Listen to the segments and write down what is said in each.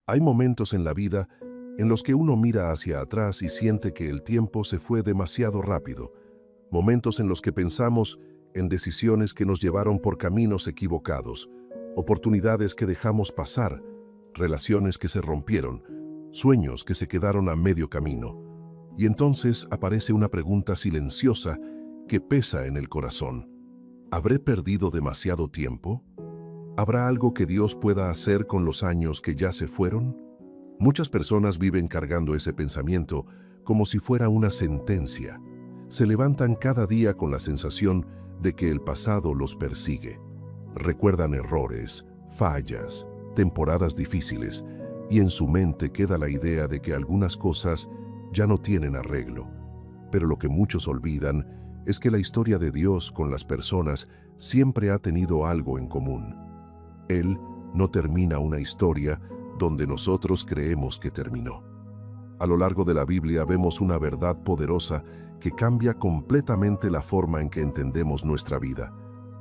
Hay momentos en la vida en los que uno mira hacia atrás y siente que el tiempo se fue demasiado rápido. Momentos en los que pensamos en decisiones que nos llevaron por caminos equivocados, oportunidades que dejamos pasar, relaciones que se rompieron, sueños que se quedaron a medio camino. Y entonces aparece una pregunta silenciosa que pesa en el corazón. ¿Habré perdido demasiado tiempo? ¿Habrá algo que Dios pueda hacer con los años que ya se fueron? Muchas personas viven cargando ese pensamiento como si fuera una sentencia. Se levantan cada día con la sensación de que el pasado los persigue. Recuerdan errores, fallas, temporadas difíciles, y en su mente queda la idea de que algunas cosas ya no tienen arreglo. Pero lo que muchos olvidan es que la historia de Dios con las personas siempre ha tenido algo en común. Él no termina una historia donde nosotros creemos que terminó. A lo largo de la Biblia vemos una verdad poderosa que cambia completamente la forma en que entendemos nuestra vida.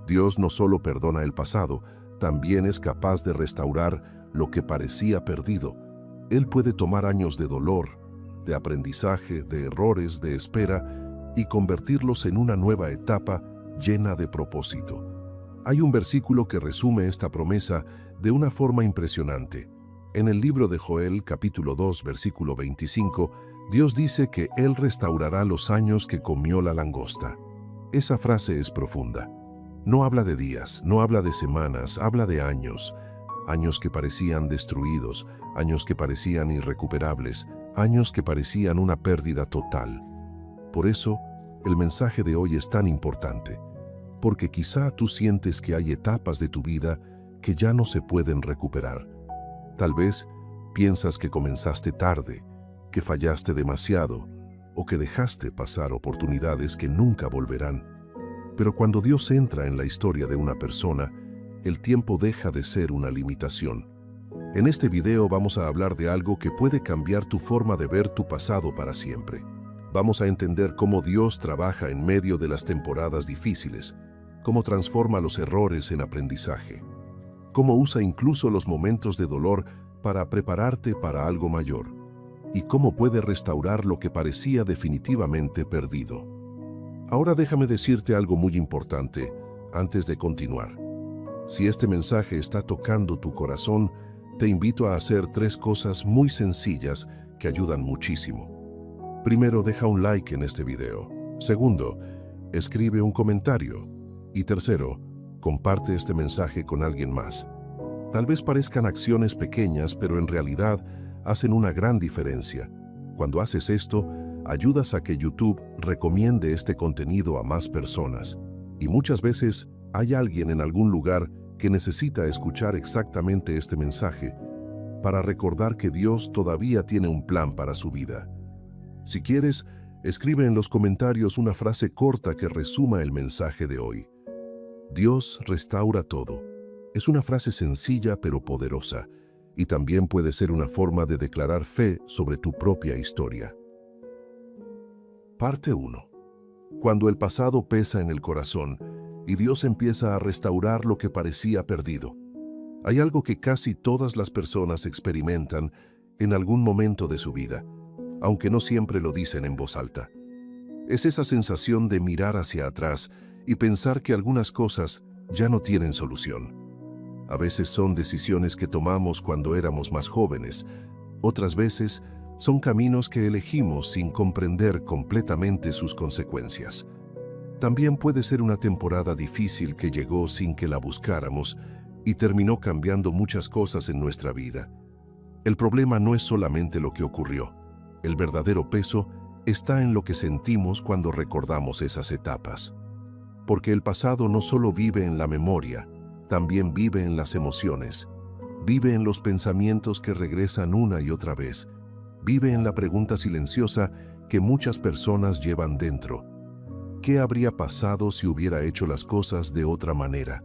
Dios no solo perdona el pasado, también es capaz de restaurar lo que parecía perdido. Él puede tomar años de dolor, de aprendizaje, de errores, de espera, y convertirlos en una nueva etapa llena de propósito. Hay un versículo que resume esta promesa de una forma impresionante. En el libro de Joel, capítulo 2, versículo 25, Dios dice que Él restaurará los años que comió la langosta. Esa frase es profunda. No habla de días, no habla de semanas, habla de años. Años que parecían destruidos, años que parecían irrecuperables, años que parecían una pérdida total. Por eso, el mensaje de hoy es tan importante, porque quizá tú sientes que hay etapas de tu vida que ya no se pueden recuperar. Tal vez piensas que comenzaste tarde, que fallaste demasiado o que dejaste pasar oportunidades que nunca volverán. Pero cuando Dios entra en la historia de una persona, el tiempo deja de ser una limitación. En este video vamos a hablar de algo que puede cambiar tu forma de ver tu pasado para siempre. Vamos a entender cómo Dios trabaja en medio de las temporadas difíciles, cómo transforma los errores en aprendizaje, cómo usa incluso los momentos de dolor para prepararte para algo mayor, y cómo puede restaurar lo que parecía definitivamente perdido. Ahora déjame decirte algo muy importante antes de continuar. Si este mensaje está tocando tu corazón, te invito a hacer 3 cosas muy sencillas que ayudan muchísimo. Primero, deja un like en este video. Segundo, escribe un comentario. Y tercero, comparte este mensaje con alguien más. Tal vez parezcan acciones pequeñas, pero en realidad hacen una gran diferencia. Cuando haces esto, ayudas a que YouTube recomiende este contenido a más personas. Y muchas veces hay alguien en algún lugar que necesita escuchar exactamente este mensaje para recordar que Dios todavía tiene un plan para su vida. Si quieres, escribe en los comentarios una frase corta que resuma el mensaje de hoy. Dios restaura todo. Es una frase sencilla pero poderosa, y también puede ser una forma de declarar fe sobre tu propia historia. Parte 1. Cuando el pasado pesa en el corazón y Dios empieza a restaurar lo que parecía perdido. Hay algo que casi todas las personas experimentan en algún momento de su vida, aunque no siempre lo dicen en voz alta. Es esa sensación de mirar hacia atrás y pensar que algunas cosas ya no tienen solución. A veces son decisiones que tomamos cuando éramos más jóvenes, otras veces son caminos que elegimos sin comprender completamente sus consecuencias. También puede ser una temporada difícil que llegó sin que la buscáramos y terminó cambiando muchas cosas en nuestra vida. El problema no es solamente lo que ocurrió. El verdadero peso está en lo que sentimos cuando recordamos esas etapas. Porque el pasado no solo vive en la memoria, también vive en las emociones. Vive en los pensamientos que regresan una y otra vez. Vive en la pregunta silenciosa que muchas personas llevan dentro. ¿Qué habría pasado si hubiera hecho las cosas de otra manera?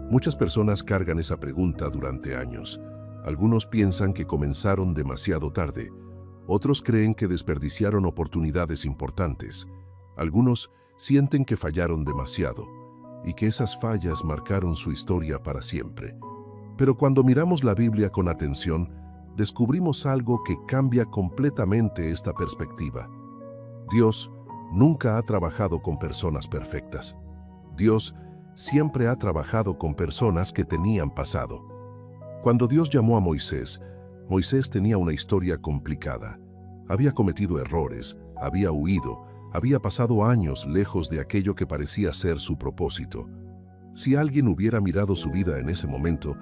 Muchas personas cargan esa pregunta durante años. Algunos piensan que comenzaron demasiado tarde. Otros creen que desperdiciaron oportunidades importantes. Algunos sienten que fallaron demasiado y que esas fallas marcaron su historia para siempre. Pero cuando miramos la Biblia con atención, descubrimos algo que cambia completamente esta perspectiva. Dios nunca ha trabajado con personas perfectas. Dios siempre ha trabajado con personas que tenían pasado. Cuando Dios llamó a Moisés, Moisés tenía una historia complicada. Había cometido errores, había huido, había pasado años lejos de aquello que parecía ser su propósito. Si alguien hubiera mirado su vida en ese momento,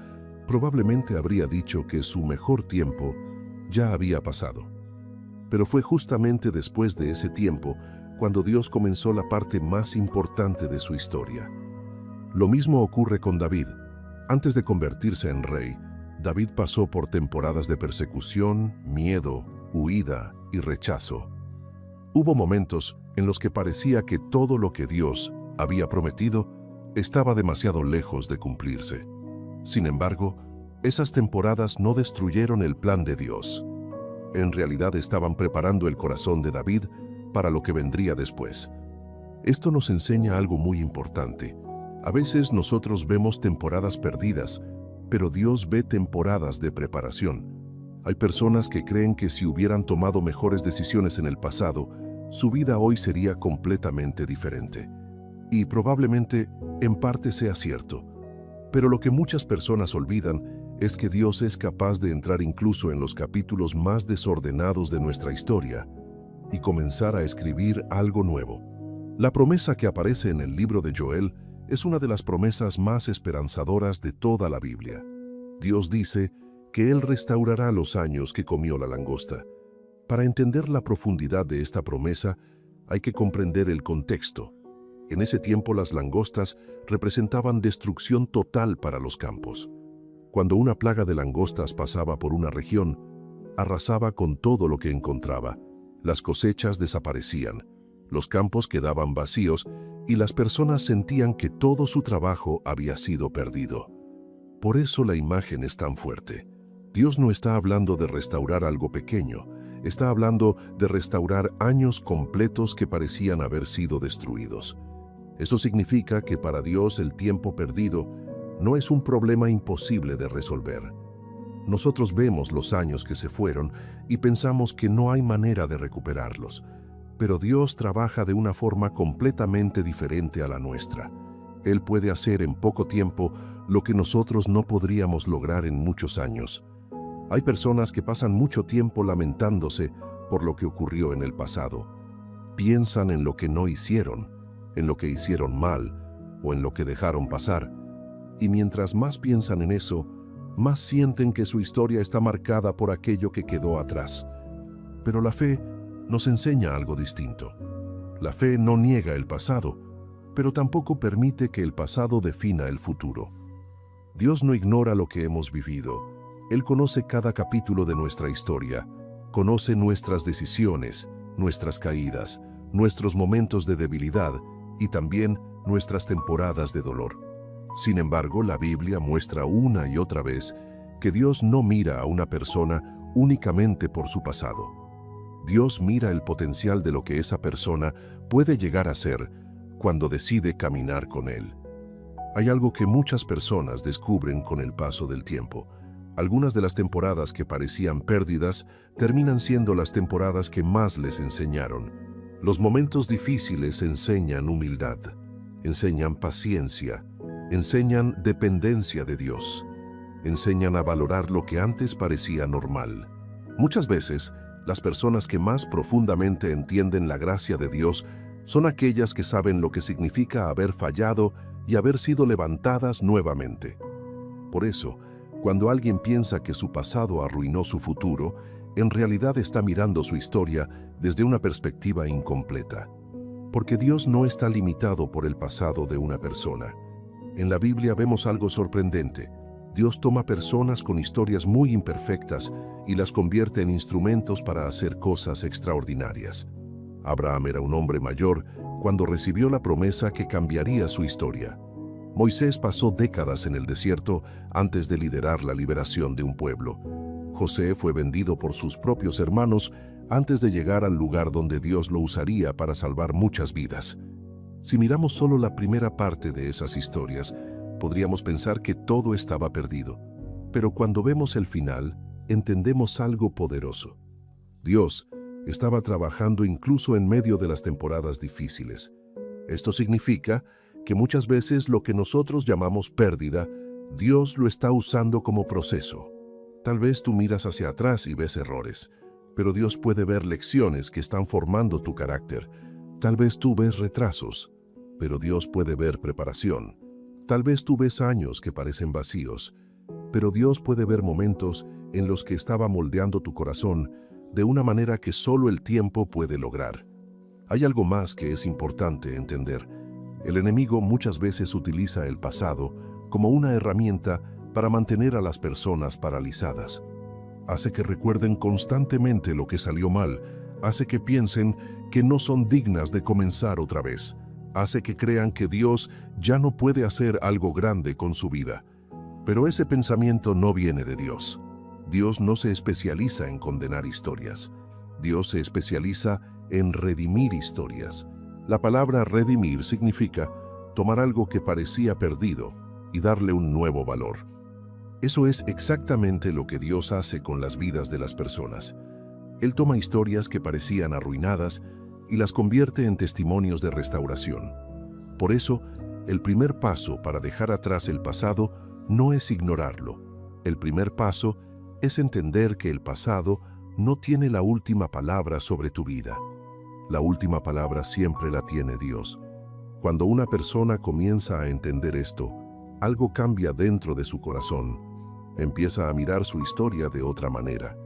probablemente habría dicho que su mejor tiempo ya había pasado. Pero fue justamente después de ese tiempo cuando Dios comenzó la parte más importante de su historia. Lo mismo ocurre con David. Antes de convertirse en rey, David pasó por temporadas de persecución, miedo, huida y rechazo. Hubo momentos en los que parecía que todo lo que Dios había prometido estaba demasiado lejos de cumplirse. Sin embargo, esas temporadas no destruyeron el plan de Dios. En realidad estaban preparando el corazón de David para lo que vendría después. Esto nos enseña algo muy importante. A veces nosotros vemos temporadas perdidas, pero Dios ve temporadas de preparación. Hay personas que creen que si hubieran tomado mejores decisiones en el pasado, su vida hoy sería completamente diferente. Y probablemente, en parte sea cierto. Pero lo que muchas personas olvidan es que Dios es capaz de entrar incluso en los capítulos más desordenados de nuestra historia y comenzar a escribir algo nuevo. La promesa que aparece en el libro de Joel es una de las promesas más esperanzadoras de toda la Biblia. Dios dice que Él restaurará los años que comió la langosta. Para entender la profundidad de esta promesa, hay que comprender el contexto. En ese tiempo las langostas representaban destrucción total para los campos. Cuando una plaga de langostas pasaba por una región, arrasaba con todo lo que encontraba. Las cosechas desaparecían, los campos quedaban vacíos y las personas sentían que todo su trabajo había sido perdido. Por eso la imagen es tan fuerte. Dios no está hablando de restaurar algo pequeño, está hablando de restaurar años completos que parecían haber sido destruidos. Eso significa que para Dios el tiempo perdido no es un problema imposible de resolver. Nosotros vemos los años que se fueron y pensamos que no hay manera de recuperarlos, pero Dios trabaja de una forma completamente diferente a la nuestra. Él puede hacer en poco tiempo lo que nosotros no podríamos lograr en muchos años. Hay personas que pasan mucho tiempo lamentándose por lo que ocurrió en el pasado. Piensan en lo que no hicieron, en lo que hicieron mal o en lo que dejaron pasar. Y mientras más piensan en eso, más sienten que su historia está marcada por aquello que quedó atrás. Pero la fe nos enseña algo distinto. La fe no niega el pasado, pero tampoco permite que el pasado defina el futuro. Dios no ignora lo que hemos vivido. Él conoce cada capítulo de nuestra historia, conoce nuestras decisiones, nuestras caídas, nuestros momentos de debilidad y también nuestras temporadas de dolor. Sin embargo, la Biblia muestra una y otra vez que Dios no mira a una persona únicamente por su pasado. Dios mira el potencial de lo que esa persona puede llegar a ser cuando decide caminar con Él. Hay algo que muchas personas descubren con el paso del tiempo. Algunas de las temporadas que parecían pérdidas terminan siendo las temporadas que más les enseñaron. Los momentos difíciles enseñan humildad, enseñan paciencia, enseñan dependencia de Dios, enseñan a valorar lo que antes parecía normal. Muchas veces, las personas que más profundamente entienden la gracia de Dios son aquellas que saben lo que significa haber fallado y haber sido levantadas nuevamente. Por eso, cuando alguien piensa que su pasado arruinó su futuro, en realidad está mirando su historia desde una perspectiva incompleta. Porque Dios no está limitado por el pasado de una persona. En la Biblia vemos algo sorprendente. Dios toma personas con historias muy imperfectas y las convierte en instrumentos para hacer cosas extraordinarias. Abraham era un hombre mayor cuando recibió la promesa que cambiaría su historia. Moisés pasó décadas en el desierto antes de liderar la liberación de un pueblo. José fue vendido por sus propios hermanos antes de llegar al lugar donde Dios lo usaría para salvar muchas vidas. Si miramos solo la primera parte de esas historias, podríamos pensar que todo estaba perdido. Pero cuando vemos el final, entendemos algo poderoso. Dios estaba trabajando incluso en medio de las temporadas difíciles. Esto significa que muchas veces lo que nosotros llamamos pérdida, Dios lo está usando como proceso. Tal vez tú miras hacia atrás y ves errores, pero Dios puede ver lecciones que están formando tu carácter. Tal vez tú ves retrasos, pero Dios puede ver preparación. Tal vez tú ves años que parecen vacíos, pero Dios puede ver momentos en los que estaba moldeando tu corazón de una manera que solo el tiempo puede lograr. Hay algo más que es importante entender. El enemigo muchas veces utiliza el pasado como una herramienta para mantener a las personas paralizadas. Hace que recuerden constantemente lo que salió mal, hace que piensen que no son dignas de comenzar otra vez, hace que crean que Dios ya no puede hacer algo grande con su vida. Pero ese pensamiento no viene de Dios. Dios no se especializa en condenar historias. Dios se especializa en redimir historias. La palabra redimir significa tomar algo que parecía perdido y darle un nuevo valor. Eso es exactamente lo que Dios hace con las vidas de las personas. Él toma historias que parecían arruinadas y las convierte en testimonios de restauración. Por eso, el primer paso para dejar atrás el pasado no es ignorarlo. El primer paso es entender que el pasado no tiene la última palabra sobre tu vida. La última palabra siempre la tiene Dios. Cuando una persona comienza a entender esto, algo cambia dentro de su corazón. Empieza a mirar su historia de otra manera.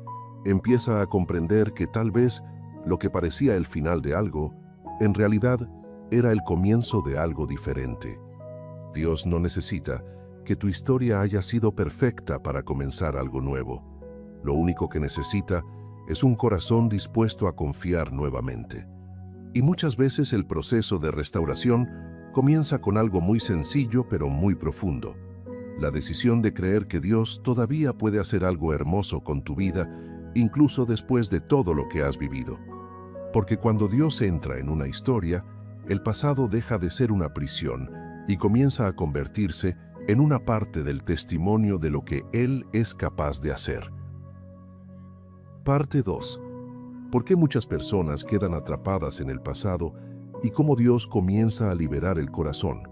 Empieza a comprender que tal vez lo que parecía el final de algo, en realidad era el comienzo de algo diferente. Dios no necesita que tu historia haya sido perfecta para comenzar algo nuevo. Lo único que necesita es un corazón dispuesto a confiar nuevamente. Y muchas veces el proceso de restauración comienza con algo muy sencillo pero muy profundo. La decisión de creer que Dios todavía puede hacer algo hermoso con tu vida, incluso después de todo lo que has vivido. Porque cuando Dios entra en una historia, el pasado deja de ser una prisión y comienza a convertirse en una parte del testimonio de lo que Él es capaz de hacer. Parte 2. ¿Por qué muchas personas quedan atrapadas en el pasado y cómo Dios comienza a liberar el corazón?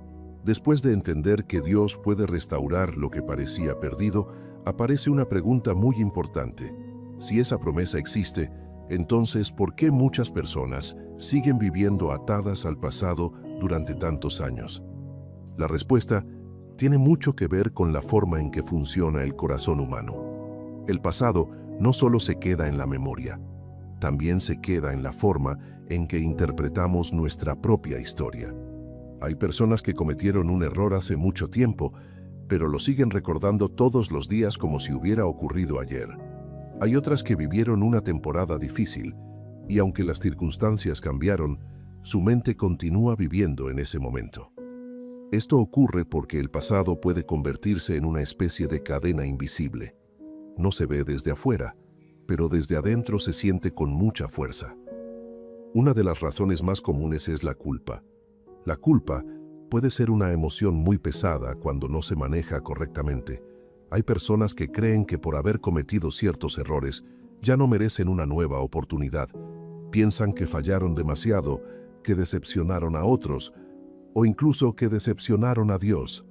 Después de entender que Dios puede restaurar lo que parecía perdido, aparece una pregunta muy importante. Si esa promesa existe, entonces, ¿por qué muchas personas siguen viviendo atadas al pasado durante tantos años? La respuesta tiene mucho que ver con la forma en que funciona el corazón humano. El pasado no solo se queda en la memoria, también se queda en la forma en que interpretamos nuestra propia historia. Hay personas que cometieron un error hace mucho tiempo, pero lo siguen recordando todos los días como si hubiera ocurrido ayer. Hay otras que vivieron una temporada difícil, y aunque las circunstancias cambiaron, su mente continúa viviendo en ese momento. Esto ocurre porque el pasado puede convertirse en una especie de cadena invisible. No se ve desde afuera, pero desde adentro se siente con mucha fuerza. Una de las razones más comunes es la culpa. La culpa puede ser una emoción muy pesada cuando no se maneja correctamente. Hay personas que creen que por haber cometido ciertos errores ya no merecen una nueva oportunidad. Piensan que fallaron demasiado, que decepcionaron a otros, o incluso que decepcionaron a Dios.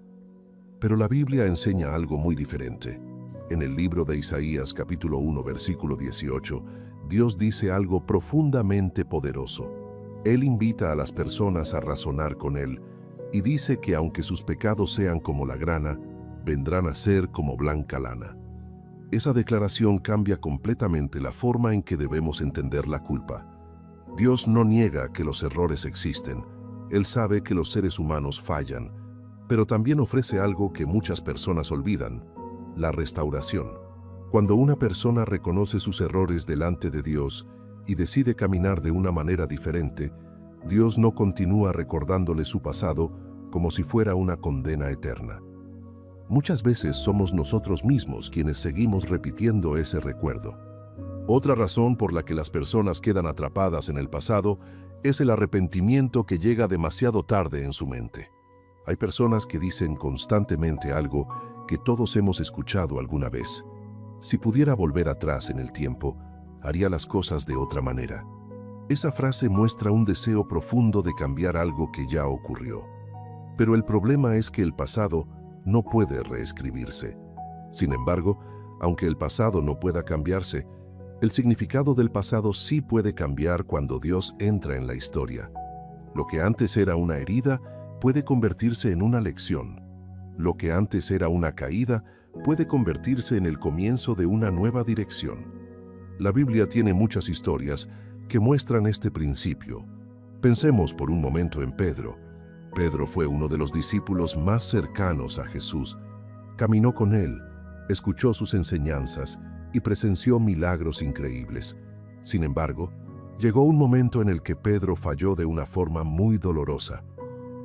Pero la Biblia enseña algo muy diferente. En el libro de Isaías, capítulo 1, versículo 18, Dios dice algo profundamente poderoso. Él invita a las personas a razonar con Él y dice que aunque sus pecados sean como la grana, vendrán a ser como blanca lana. Esa declaración cambia completamente la forma en que debemos entender la culpa. Dios no niega que los errores existen. Él sabe que los seres humanos fallan, pero también ofrece algo que muchas personas olvidan: la restauración. Cuando una persona reconoce sus errores delante de Dios y decide caminar de una manera diferente, Dios no continúa recordándole su pasado como si fuera una condena eterna. Muchas veces somos nosotros mismos quienes seguimos repitiendo ese recuerdo. Otra razón por la que las personas quedan atrapadas en el pasado es el arrepentimiento que llega demasiado tarde en su mente. Hay personas que dicen constantemente algo que todos hemos escuchado alguna vez. Si pudiera volver atrás en el tiempo, haría las cosas de otra manera. Esa frase muestra un deseo profundo de cambiar algo que ya ocurrió. Pero el problema es que el pasado no puede reescribirse. Sin embargo, aunque el pasado no pueda cambiarse, el significado del pasado sí puede cambiar cuando Dios entra en la historia. Lo que antes era una herida puede convertirse en una lección. Lo que antes era una caída puede convertirse en el comienzo de una nueva dirección. La Biblia tiene muchas historias que muestran este principio. Pensemos por un momento en Pedro. Pedro fue uno de los discípulos más cercanos a Jesús. Caminó con él, escuchó sus enseñanzas y presenció milagros increíbles. Sin embargo, llegó un momento en el que Pedro falló de una forma muy dolorosa.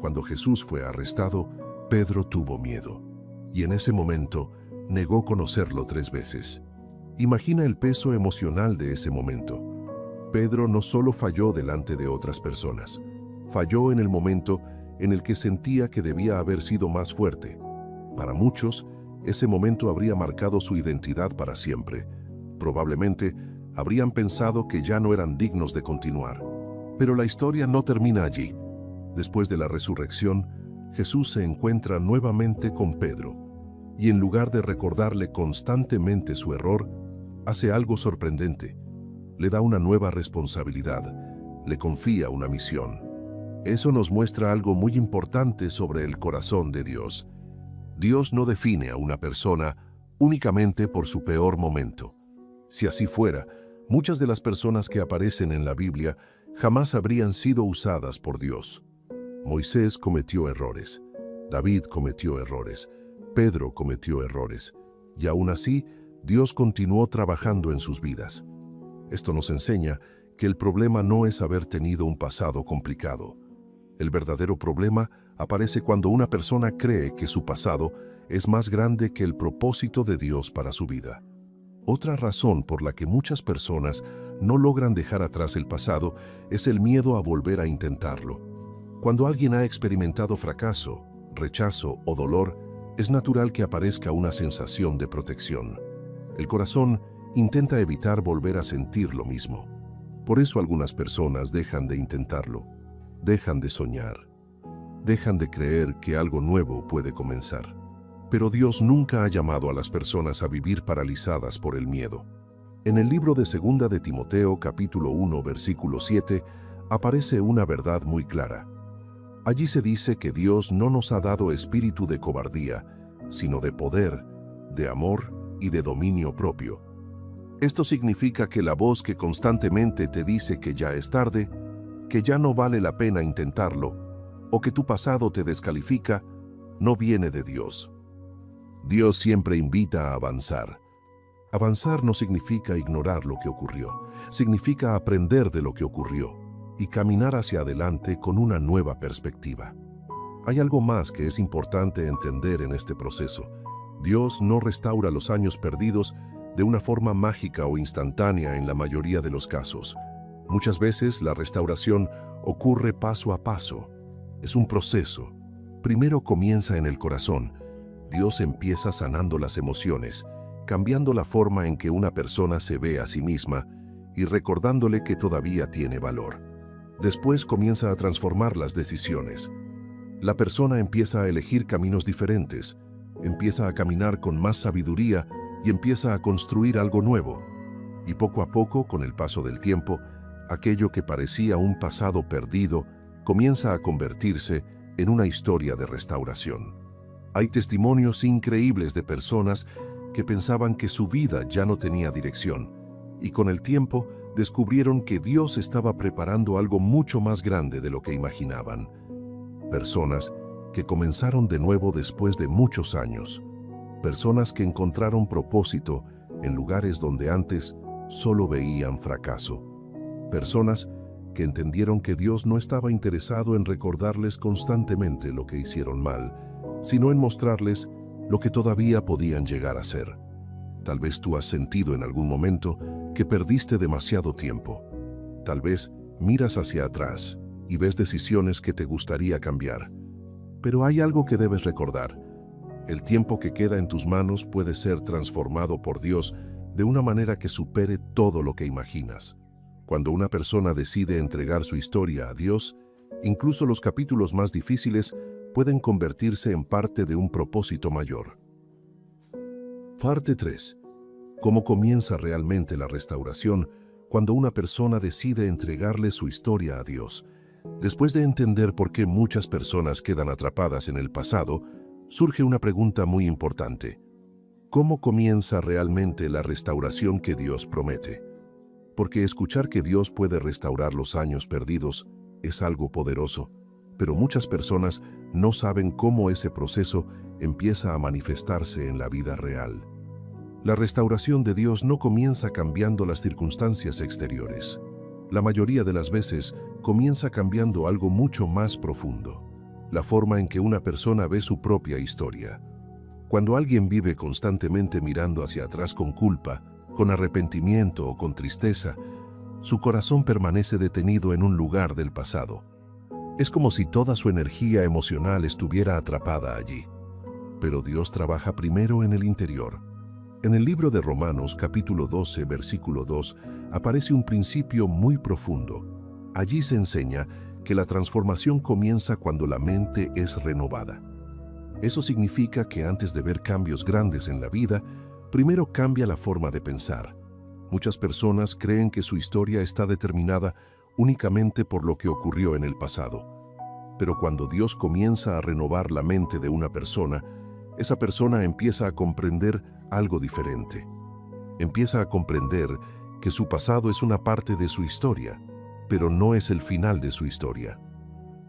Cuando Jesús fue arrestado, Pedro tuvo miedo, y en ese momento negó conocerlo 3 veces. Imagina el peso emocional de ese momento. Pedro no solo falló delante de otras personas, falló en el momento en el que sentía que debía haber sido más fuerte. Para muchos, ese momento habría marcado su identidad para siempre. Probablemente habrían pensado que ya no eran dignos de continuar. Pero la historia no termina allí. Después de la resurrección, Jesús se encuentra nuevamente con Pedro, y en lugar de recordarle constantemente su error, hace algo sorprendente. Le da una nueva responsabilidad, le confía una misión. Eso nos muestra algo muy importante sobre el corazón de Dios. Dios no define a una persona únicamente por su peor momento. Si así fuera, muchas de las personas que aparecen en la Biblia jamás habrían sido usadas por Dios. Moisés cometió errores, David cometió errores, Pedro cometió errores, y aún así, Dios continuó trabajando en sus vidas. Esto nos enseña que el problema no es haber tenido un pasado complicado. El verdadero problema aparece cuando una persona cree que su pasado es más grande que el propósito de Dios para su vida. Otra razón por la que muchas personas no logran dejar atrás el pasado es el miedo a volver a intentarlo. Cuando alguien ha experimentado fracaso, rechazo o dolor, es natural que aparezca una sensación de protección. El corazón intenta evitar volver a sentir lo mismo. Por eso algunas personas dejan de intentarlo, dejan de soñar, dejan de creer que algo nuevo puede comenzar. Pero Dios nunca ha llamado a las personas a vivir paralizadas por el miedo. En el libro de 2 de Timoteo, capítulo 1, versículo 7, aparece una verdad muy clara. Allí se dice que Dios no nos ha dado espíritu de cobardía, sino de poder, de amor y de dominio propio. Esto significa que la voz que constantemente te dice que ya es tarde, que ya no vale la pena intentarlo, o que tu pasado te descalifica, no viene de Dios. Dios siempre invita a avanzar. Avanzar no significa ignorar lo que ocurrió, significa aprender de lo que ocurrió y caminar hacia adelante con una nueva perspectiva. Hay algo más que es importante entender en este proceso. Dios no restaura los años perdidos de una forma mágica o instantánea en la mayoría de los casos. Muchas veces la restauración ocurre paso a paso. Es un proceso. Primero comienza en el corazón. Dios empieza sanando las emociones, cambiando la forma en que una persona se ve a sí misma y recordándole que todavía tiene valor. Después comienza a transformar las decisiones. La persona empieza a elegir caminos diferentes, empieza a caminar con más sabiduría y empieza a construir algo nuevo. Y poco a poco, con el paso del tiempo, aquello que parecía un pasado perdido comienza a convertirse en una historia de restauración. Hay testimonios increíbles de personas que pensaban que su vida ya no tenía dirección, y con el tiempo descubrieron que Dios estaba preparando algo mucho más grande de lo que imaginaban. Personas que comenzaron de nuevo después de muchos años. Personas que encontraron propósito en lugares donde antes solo veían fracaso. Personas que entendieron que Dios no estaba interesado en recordarles constantemente lo que hicieron mal, sino en mostrarles lo que todavía podían llegar a ser. Tal vez tú has sentido en algún momento que perdiste demasiado tiempo. Tal vez miras hacia atrás y ves decisiones que te gustaría cambiar. Pero hay algo que debes recordar. El tiempo que queda en tus manos puede ser transformado por Dios de una manera que supere todo lo que imaginas. Cuando una persona decide entregar su historia a Dios, incluso los capítulos más difíciles pueden convertirse en parte de un propósito mayor. Parte 3. ¿Cómo comienza realmente la restauración cuando una persona decide entregarle su historia a Dios? Después de entender por qué muchas personas quedan atrapadas en el pasado, surge una pregunta muy importante. ¿Cómo comienza realmente la restauración que Dios promete? Porque escuchar que Dios puede restaurar los años perdidos es algo poderoso, pero muchas personas no saben cómo ese proceso empieza a manifestarse en la vida real. La restauración de Dios no comienza cambiando las circunstancias exteriores. La mayoría de las veces comienza cambiando algo mucho más profundo, la forma en que una persona ve su propia historia. Cuando alguien vive constantemente mirando hacia atrás con culpa, con arrepentimiento o con tristeza, su corazón permanece detenido en un lugar del pasado. Es como si toda su energía emocional estuviera atrapada allí. Pero Dios trabaja primero en el interior. En el libro de Romanos, capítulo 12, versículo 2, aparece un principio muy profundo. Allí se enseña que la transformación comienza cuando la mente es renovada. Eso significa que antes de ver cambios grandes en la vida, primero cambia la forma de pensar. Muchas personas creen que su historia está determinada únicamente por lo que ocurrió en el pasado. Pero cuando Dios comienza a renovar la mente de una persona, esa persona empieza a comprender algo diferente. Empieza a comprender que su pasado es una parte de su historia, pero no es el final de su historia.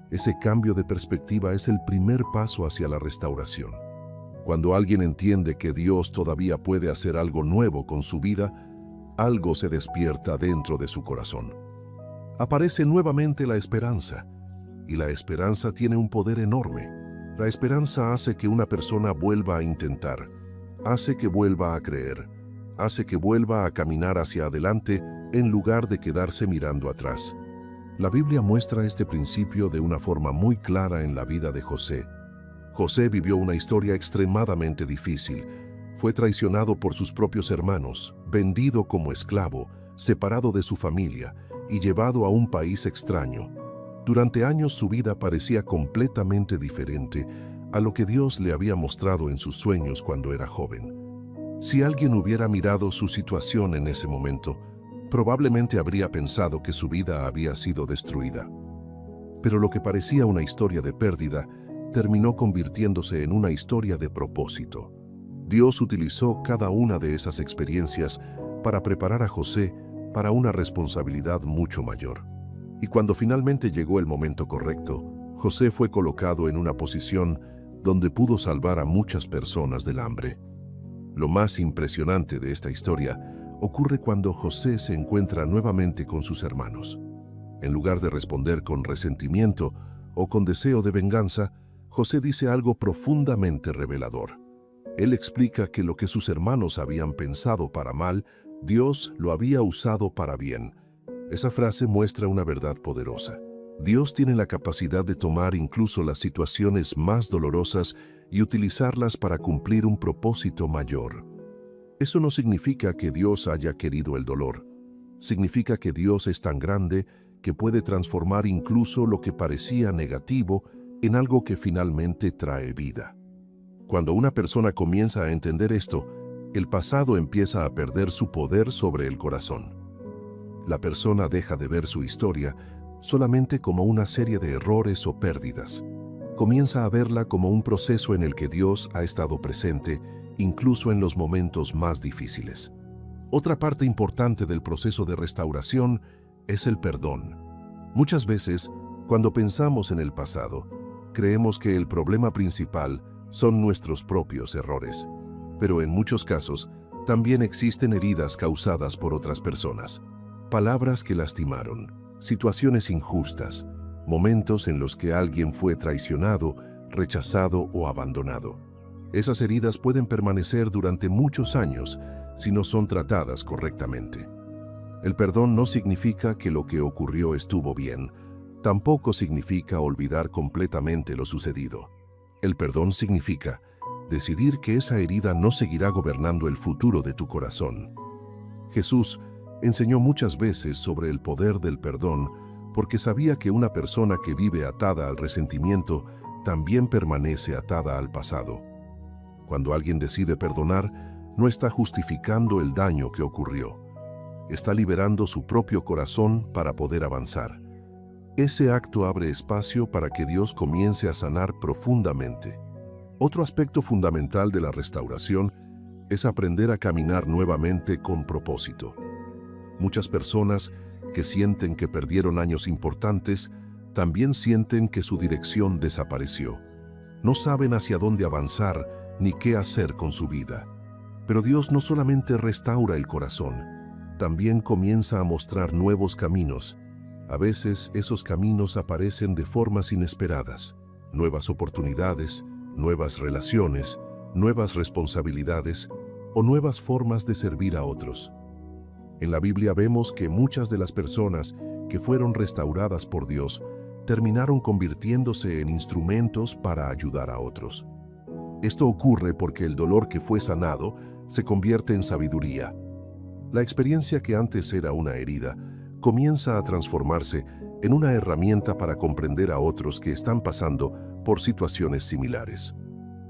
Ese cambio de perspectiva es el primer paso hacia la restauración. Cuando alguien entiende que Dios todavía puede hacer algo nuevo con su vida, algo se despierta dentro de su corazón. Aparece nuevamente la esperanza, y la esperanza tiene un poder enorme. La esperanza hace que una persona vuelva a intentar, hace que vuelva a creer, hace que vuelva a caminar hacia adelante en lugar de quedarse mirando atrás. La Biblia muestra este principio de una forma muy clara en la vida de José. José vivió una historia extremadamente difícil. Fue traicionado por sus propios hermanos, vendido como esclavo, separado de su familia y llevado a un país extraño. Durante años su vida parecía completamente diferente a lo que Dios le había mostrado en sus sueños cuando era joven. Si alguien hubiera mirado su situación en ese momento, probablemente habría pensado que su vida había sido destruida. Pero lo que parecía una historia de pérdida terminó convirtiéndose en una historia de propósito. Dios utilizó cada una de esas experiencias para preparar a José para una responsabilidad mucho mayor. Y cuando finalmente llegó el momento correcto, José fue colocado en una posición donde pudo salvar a muchas personas del hambre. Lo más impresionante de esta historia ocurre cuando José se encuentra nuevamente con sus hermanos. En lugar de responder con resentimiento o con deseo de venganza, José dice algo profundamente revelador. Él explica que lo que sus hermanos habían pensado para mal, Dios lo había usado para bien. Esa frase muestra una verdad poderosa. Dios tiene la capacidad de tomar incluso las situaciones más dolorosas y utilizarlas para cumplir un propósito mayor. Eso no significa que Dios haya querido el dolor. Significa que Dios es tan grande que puede transformar incluso lo que parecía negativo en algo que finalmente trae vida. Cuando una persona comienza a entender esto, el pasado empieza a perder su poder sobre el corazón. La persona deja de ver su historia solamente como una serie de errores o pérdidas. Comienza a verla como un proceso en el que Dios ha estado presente, incluso en los momentos más difíciles. Otra parte importante del proceso de restauración es el perdón. Muchas veces, cuando pensamos en el pasado, creemos que el problema principal son nuestros propios errores. Pero en muchos casos, también existen heridas causadas por otras personas. Palabras que lastimaron, situaciones injustas, momentos en los que alguien fue traicionado, rechazado o abandonado. Esas heridas pueden permanecer durante muchos años si no son tratadas correctamente. El perdón no significa que lo que ocurrió estuvo bien, tampoco significa olvidar completamente lo sucedido. El perdón significa decidir que esa herida no seguirá gobernando el futuro de tu corazón. Jesús enseñó muchas veces sobre el poder del perdón porque sabía que una persona que vive atada al resentimiento también permanece atada al pasado. Cuando alguien decide perdonar, no está justificando el daño que ocurrió. Está liberando su propio corazón para poder avanzar. Ese acto abre espacio para que Dios comience a sanar profundamente. Otro aspecto fundamental de la restauración es aprender a caminar nuevamente con propósito. Muchas personas que sienten que perdieron años importantes, también sienten que su dirección desapareció. No saben hacia dónde avanzar ni qué hacer con su vida. Pero Dios no solamente restaura el corazón, también comienza a mostrar nuevos caminos. A veces esos caminos aparecen de formas inesperadas. Nuevas oportunidades, nuevas relaciones, nuevas responsabilidades o nuevas formas de servir a otros. En la Biblia vemos que muchas de las personas que fueron restauradas por Dios terminaron convirtiéndose en instrumentos para ayudar a otros. Esto ocurre porque el dolor que fue sanado se convierte en sabiduría. La experiencia que antes era una herida comienza a transformarse en una herramienta para comprender a otros que están pasando por situaciones similares.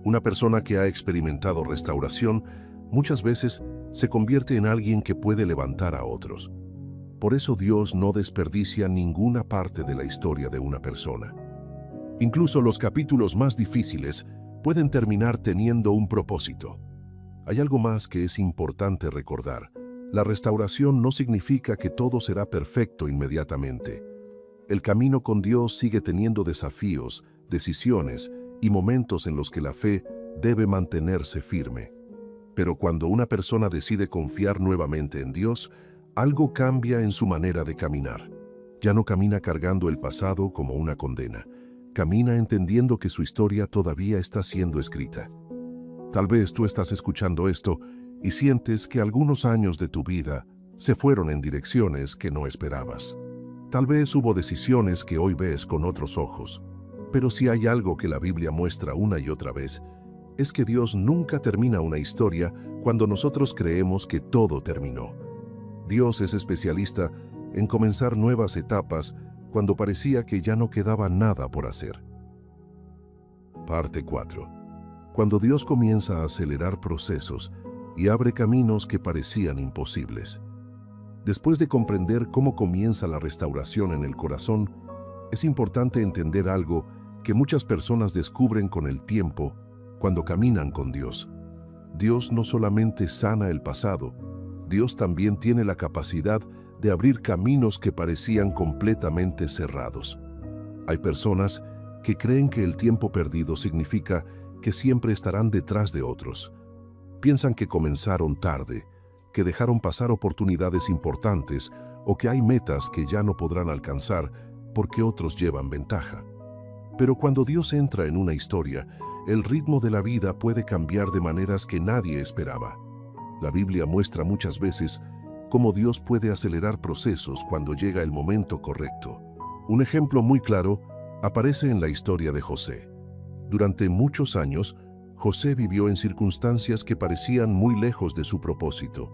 Una persona que ha experimentado restauración muchas veces se convierte en alguien que puede levantar a otros. Por eso Dios no desperdicia ninguna parte de la historia de una persona. Incluso los capítulos más difíciles pueden terminar teniendo un propósito. Hay algo más que es importante recordar. La restauración no significa que todo será perfecto inmediatamente. El camino con Dios sigue teniendo desafíos, decisiones y momentos en los que la fe debe mantenerse firme. Pero cuando una persona decide confiar nuevamente en Dios, algo cambia en su manera de caminar. Ya no camina cargando el pasado como una condena. Camina entendiendo que su historia todavía está siendo escrita. Tal vez tú estás escuchando esto y sientes que algunos años de tu vida se fueron en direcciones que no esperabas. Tal vez hubo decisiones que hoy ves con otros ojos. Pero si hay algo que la Biblia muestra una y otra vez, es que Dios nunca termina una historia cuando nosotros creemos que todo terminó. Dios es especialista en comenzar nuevas etapas cuando parecía que ya no quedaba nada por hacer. Parte 4. Cuando Dios comienza a acelerar procesos y abre caminos que parecían imposibles. Después de comprender cómo comienza la restauración en el corazón, es importante entender algo que muchas personas descubren con el tiempo cuando caminan con Dios. Dios no solamente sana el pasado, Dios también tiene la capacidad de abrir caminos que parecían completamente cerrados. Hay personas que creen que el tiempo perdido significa que siempre estarán detrás de otros. Piensan que comenzaron tarde, que dejaron pasar oportunidades importantes o que hay metas que ya no podrán alcanzar porque otros llevan ventaja. Pero cuando Dios entra en una historia, el ritmo de la vida puede cambiar de maneras que nadie esperaba. La Biblia muestra muchas veces cómo Dios puede acelerar procesos cuando llega el momento correcto. Un ejemplo muy claro aparece en la historia de José. Durante muchos años, José vivió en circunstancias que parecían muy lejos de su propósito.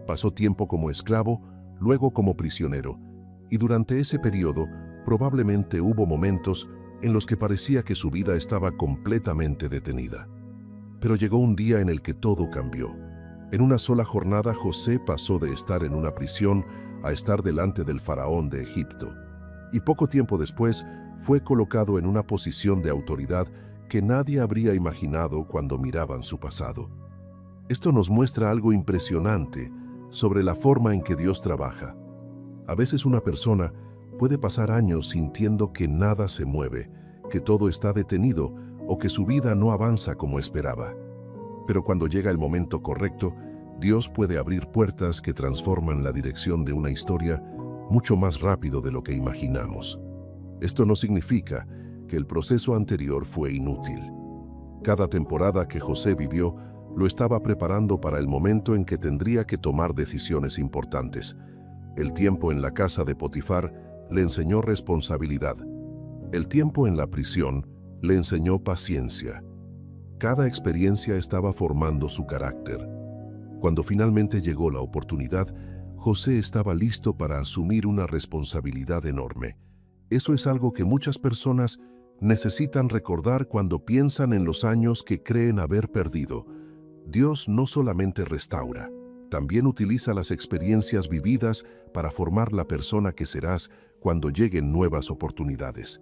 Pasó tiempo como esclavo, luego como prisionero, y durante ese periodo probablemente hubo momentos en los que parecía que su vida estaba completamente detenida. Pero llegó un día en el que todo cambió. En una sola jornada José pasó de estar en una prisión a estar delante del faraón de Egipto. Y poco tiempo después fue colocado en una posición de autoridad que nadie habría imaginado cuando miraban su pasado. Esto nos muestra algo impresionante sobre la forma en que Dios trabaja. A veces una persona puede pasar años sintiendo que nada se mueve, que todo está detenido o que su vida no avanza como esperaba. Pero cuando llega el momento correcto, Dios puede abrir puertas que transforman la dirección de una historia mucho más rápido de lo que imaginamos. Esto no significa que el proceso anterior fue inútil. Cada temporada que José vivió lo estaba preparando para el momento en que tendría que tomar decisiones importantes. El tiempo en la casa de Potifar le enseñó responsabilidad. El tiempo en la prisión le enseñó paciencia. Cada experiencia estaba formando su carácter. Cuando finalmente llegó la oportunidad, José estaba listo para asumir una responsabilidad enorme. Eso es algo que muchas personas necesitan recordar cuando piensan en los años que creen haber perdido. Dios no solamente restaura, también utiliza las experiencias vividas para formar la persona que serás cuando lleguen nuevas oportunidades.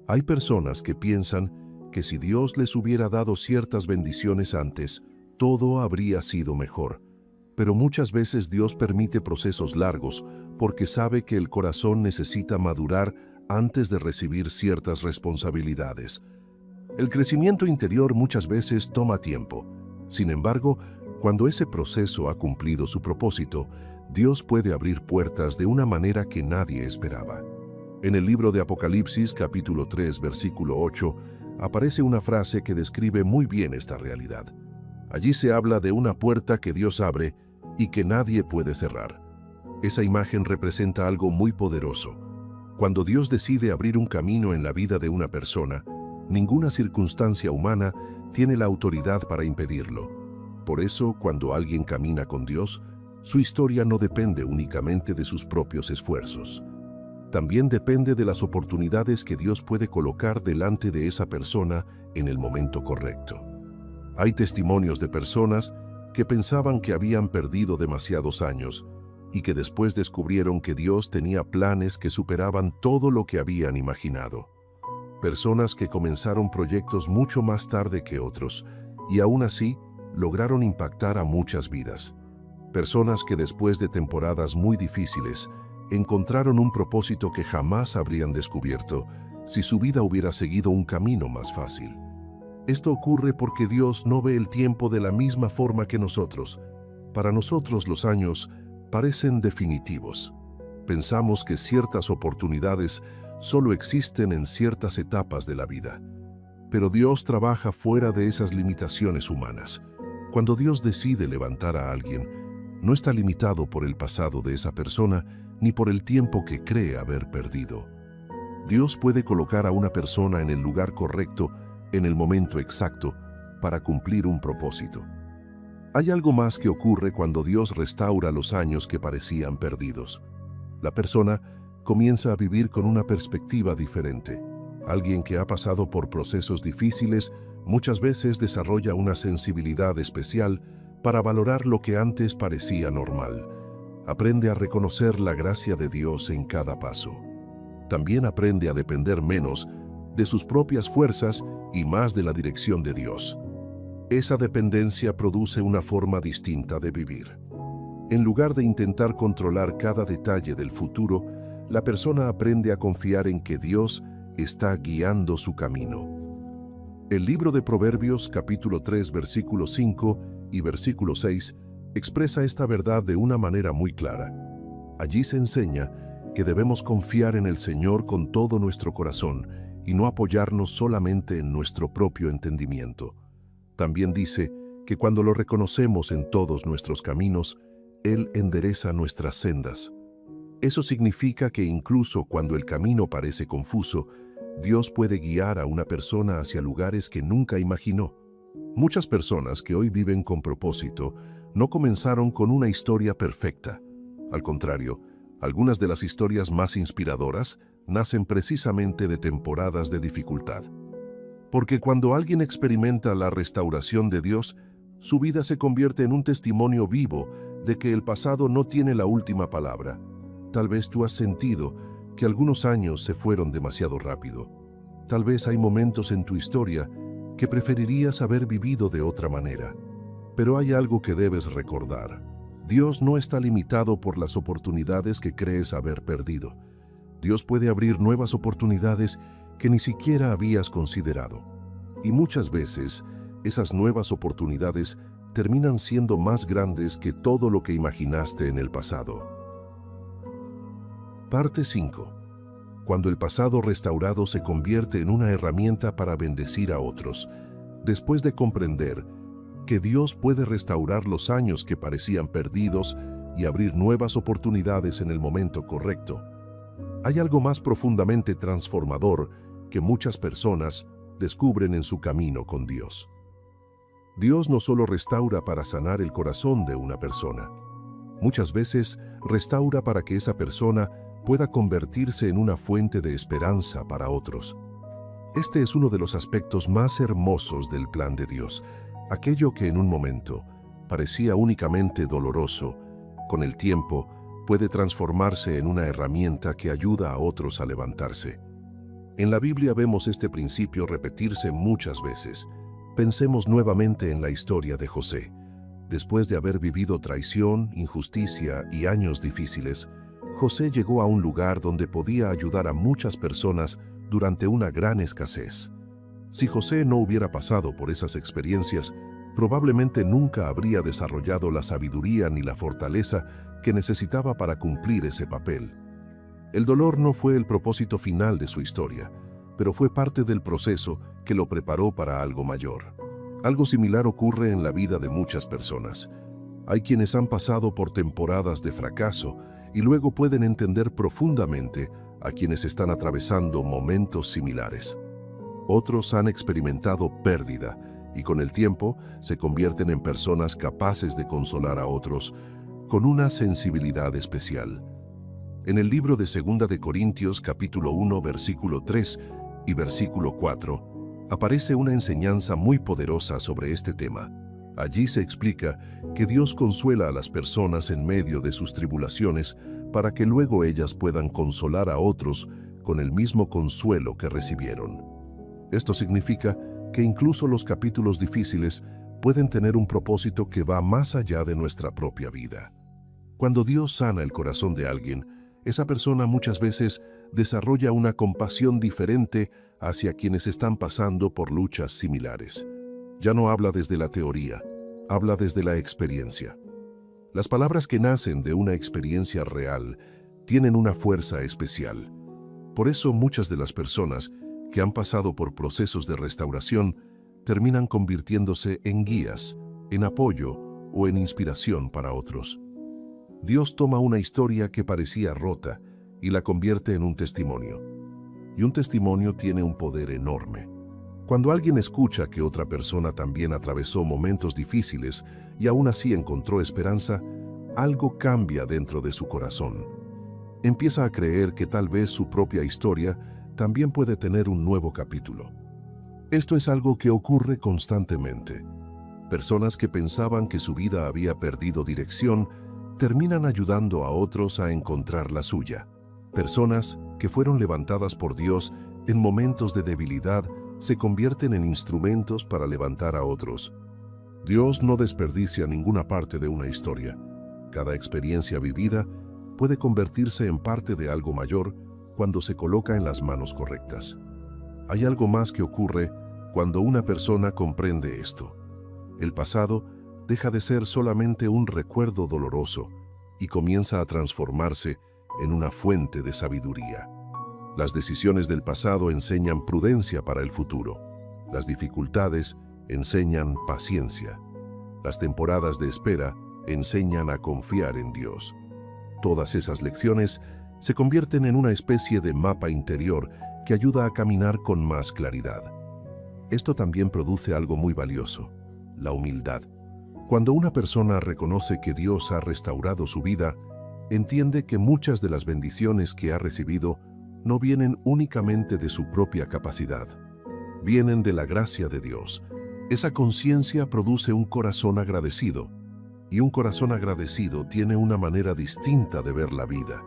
Hay personas que piensan que si Dios les hubiera dado ciertas bendiciones antes, todo habría sido mejor. Pero muchas veces Dios permite procesos largos porque sabe que el corazón necesita madurar antes de recibir ciertas responsabilidades. El crecimiento interior muchas veces toma tiempo. Sin embargo, cuando ese proceso ha cumplido su propósito, Dios puede abrir puertas de una manera que nadie esperaba. En el libro de Apocalipsis, capítulo 3, versículo 8, aparece una frase que describe muy bien esta realidad. Allí se habla de una puerta que Dios abre y que nadie puede cerrar. Esa imagen representa algo muy poderoso. Cuando Dios decide abrir un camino en la vida de una persona, ninguna circunstancia humana tiene la autoridad para impedirlo. Por eso, cuando alguien camina con Dios, su historia no depende únicamente de sus propios esfuerzos. También depende de las oportunidades que Dios puede colocar delante de esa persona en el momento correcto. Hay testimonios de personas que pensaban que habían perdido demasiados años y que después descubrieron que Dios tenía planes que superaban todo lo que habían imaginado. Personas que comenzaron proyectos mucho más tarde que otros y aún así lograron impactar a muchas vidas. Personas que después de temporadas muy difíciles encontraron un propósito que jamás habrían descubierto si su vida hubiera seguido un camino más fácil. Esto ocurre porque Dios no ve el tiempo de la misma forma que nosotros. Para nosotros los años parecen definitivos. Pensamos que ciertas oportunidades solo existen en ciertas etapas de la vida. Pero Dios trabaja fuera de esas limitaciones humanas. Cuando Dios decide levantar a alguien, no está limitado por el pasado de esa persona ni por el tiempo que cree haber perdido. Dios puede colocar a una persona en el lugar correcto, en el momento exacto, para cumplir un propósito. Hay algo más que ocurre cuando Dios restaura los años que parecían perdidos. La persona comienza a vivir con una perspectiva diferente. Alguien que ha pasado por procesos difíciles muchas veces desarrolla una sensibilidad especial para valorar lo que antes parecía normal. Aprende a reconocer la gracia de Dios en cada paso. También aprende a depender menos de sus propias fuerzas y más de la dirección de Dios. Esa dependencia produce una forma distinta de vivir. En lugar de intentar controlar cada detalle del futuro, la persona aprende a confiar en que Dios está guiando su camino. El libro de Proverbios, capítulo 3, versículo 5 y versículo 6, expresa esta verdad de una manera muy clara. Allí se enseña que debemos confiar en el Señor con todo nuestro corazón y no apoyarnos solamente en nuestro propio entendimiento. También dice que cuando lo reconocemos en todos nuestros caminos, Él endereza nuestras sendas. Eso significa que incluso cuando el camino parece confuso, Dios puede guiar a una persona hacia lugares que nunca imaginó. Muchas personas que hoy viven con propósito no comenzaron con una historia perfecta. Al contrario, algunas de las historias más inspiradoras nacen precisamente de temporadas de dificultad. Porque cuando alguien experimenta la restauración de Dios, su vida se convierte en un testimonio vivo de que el pasado no tiene la última palabra. Tal vez tú has sentido que algunos años se fueron demasiado rápido. Tal vez hay momentos en tu historia que preferirías haber vivido de otra manera. Pero hay algo que debes recordar. Dios no está limitado por las oportunidades que crees haber perdido. Dios puede abrir nuevas oportunidades que ni siquiera habías considerado. Y muchas veces, esas nuevas oportunidades terminan siendo más grandes que todo lo que imaginaste en el pasado. Parte 5. Cuando el pasado restaurado se convierte en una herramienta para bendecir a otros, después de comprender que Dios puede restaurar los años que parecían perdidos y abrir nuevas oportunidades en el momento correcto, hay algo más profundamente transformador que muchas personas descubren en su camino con Dios. Dios no solo restaura para sanar el corazón de una persona, muchas veces restaura para que esa persona pueda convertirse en una fuente de esperanza para otros. Este es uno de los aspectos más hermosos del plan de Dios. Aquello que en un momento parecía únicamente doloroso, con el tiempo puede transformarse en una herramienta que ayuda a otros a levantarse. En la Biblia vemos este principio repetirse muchas veces. Pensemos nuevamente en la historia de José. Después de haber vivido traición, injusticia y años difíciles, José llegó a un lugar donde podía ayudar a muchas personas durante una gran escasez. Si José no hubiera pasado por esas experiencias, probablemente nunca habría desarrollado la sabiduría ni la fortaleza que necesitaba para cumplir ese papel. El dolor no fue el propósito final de su historia, pero fue parte del proceso que lo preparó para algo mayor. Algo similar ocurre en la vida de muchas personas. Hay quienes han pasado por temporadas de fracaso y luego pueden entender profundamente a quienes están atravesando momentos similares. Otros han experimentado pérdida y con el tiempo se convierten en personas capaces de consolar a otros con una sensibilidad especial. En el libro de 2 de Corintios, capítulo 1, versículo 3 y versículo 4, aparece una enseñanza muy poderosa sobre este tema. Allí se explica que Dios consuela a las personas en medio de sus tribulaciones para que luego ellas puedan consolar a otros con el mismo consuelo que recibieron. Esto significa que incluso los capítulos difíciles pueden tener un propósito que va más allá de nuestra propia vida. Cuando Dios sana el corazón de alguien, esa persona muchas veces desarrolla una compasión diferente hacia quienes están pasando por luchas similares. Ya no habla desde la teoría, habla desde la experiencia. Las palabras que nacen de una experiencia real tienen una fuerza especial. Por eso muchas de las personas que han pasado por procesos de restauración terminan convirtiéndose en guías, en apoyo o en inspiración para otros. Dios toma una historia que parecía rota y la convierte en un testimonio. Y un testimonio tiene un poder enorme. Cuando alguien escucha que otra persona también atravesó momentos difíciles y aún así encontró esperanza, algo cambia dentro de su corazón. Empieza a creer que tal vez su propia historia también puede tener un nuevo capítulo. Esto es algo que ocurre constantemente. Personas que pensaban que su vida había perdido dirección terminan ayudando a otros a encontrar la suya. Personas que fueron levantadas por Dios en momentos de debilidad se convierten en instrumentos para levantar a otros. Dios no desperdicia ninguna parte de una historia. Cada experiencia vivida puede convertirse en parte de algo mayor cuando se coloca en las manos correctas. Hay algo más que ocurre cuando una persona comprende esto. El pasado deja de ser solamente un recuerdo doloroso y comienza a transformarse en una fuente de sabiduría. Las decisiones del pasado enseñan prudencia para el futuro. Las dificultades enseñan paciencia. Las temporadas de espera enseñan a confiar en Dios. Todas esas lecciones se convierten en una especie de mapa interior que ayuda a caminar con más claridad. Esto también produce algo muy valioso, la humildad. Cuando una persona reconoce que Dios ha restaurado su vida, entiende que muchas de las bendiciones que ha recibido no vienen únicamente de su propia capacidad, vienen de la gracia de Dios. Esa conciencia produce un corazón agradecido, y un corazón agradecido tiene una manera distinta de ver la vida.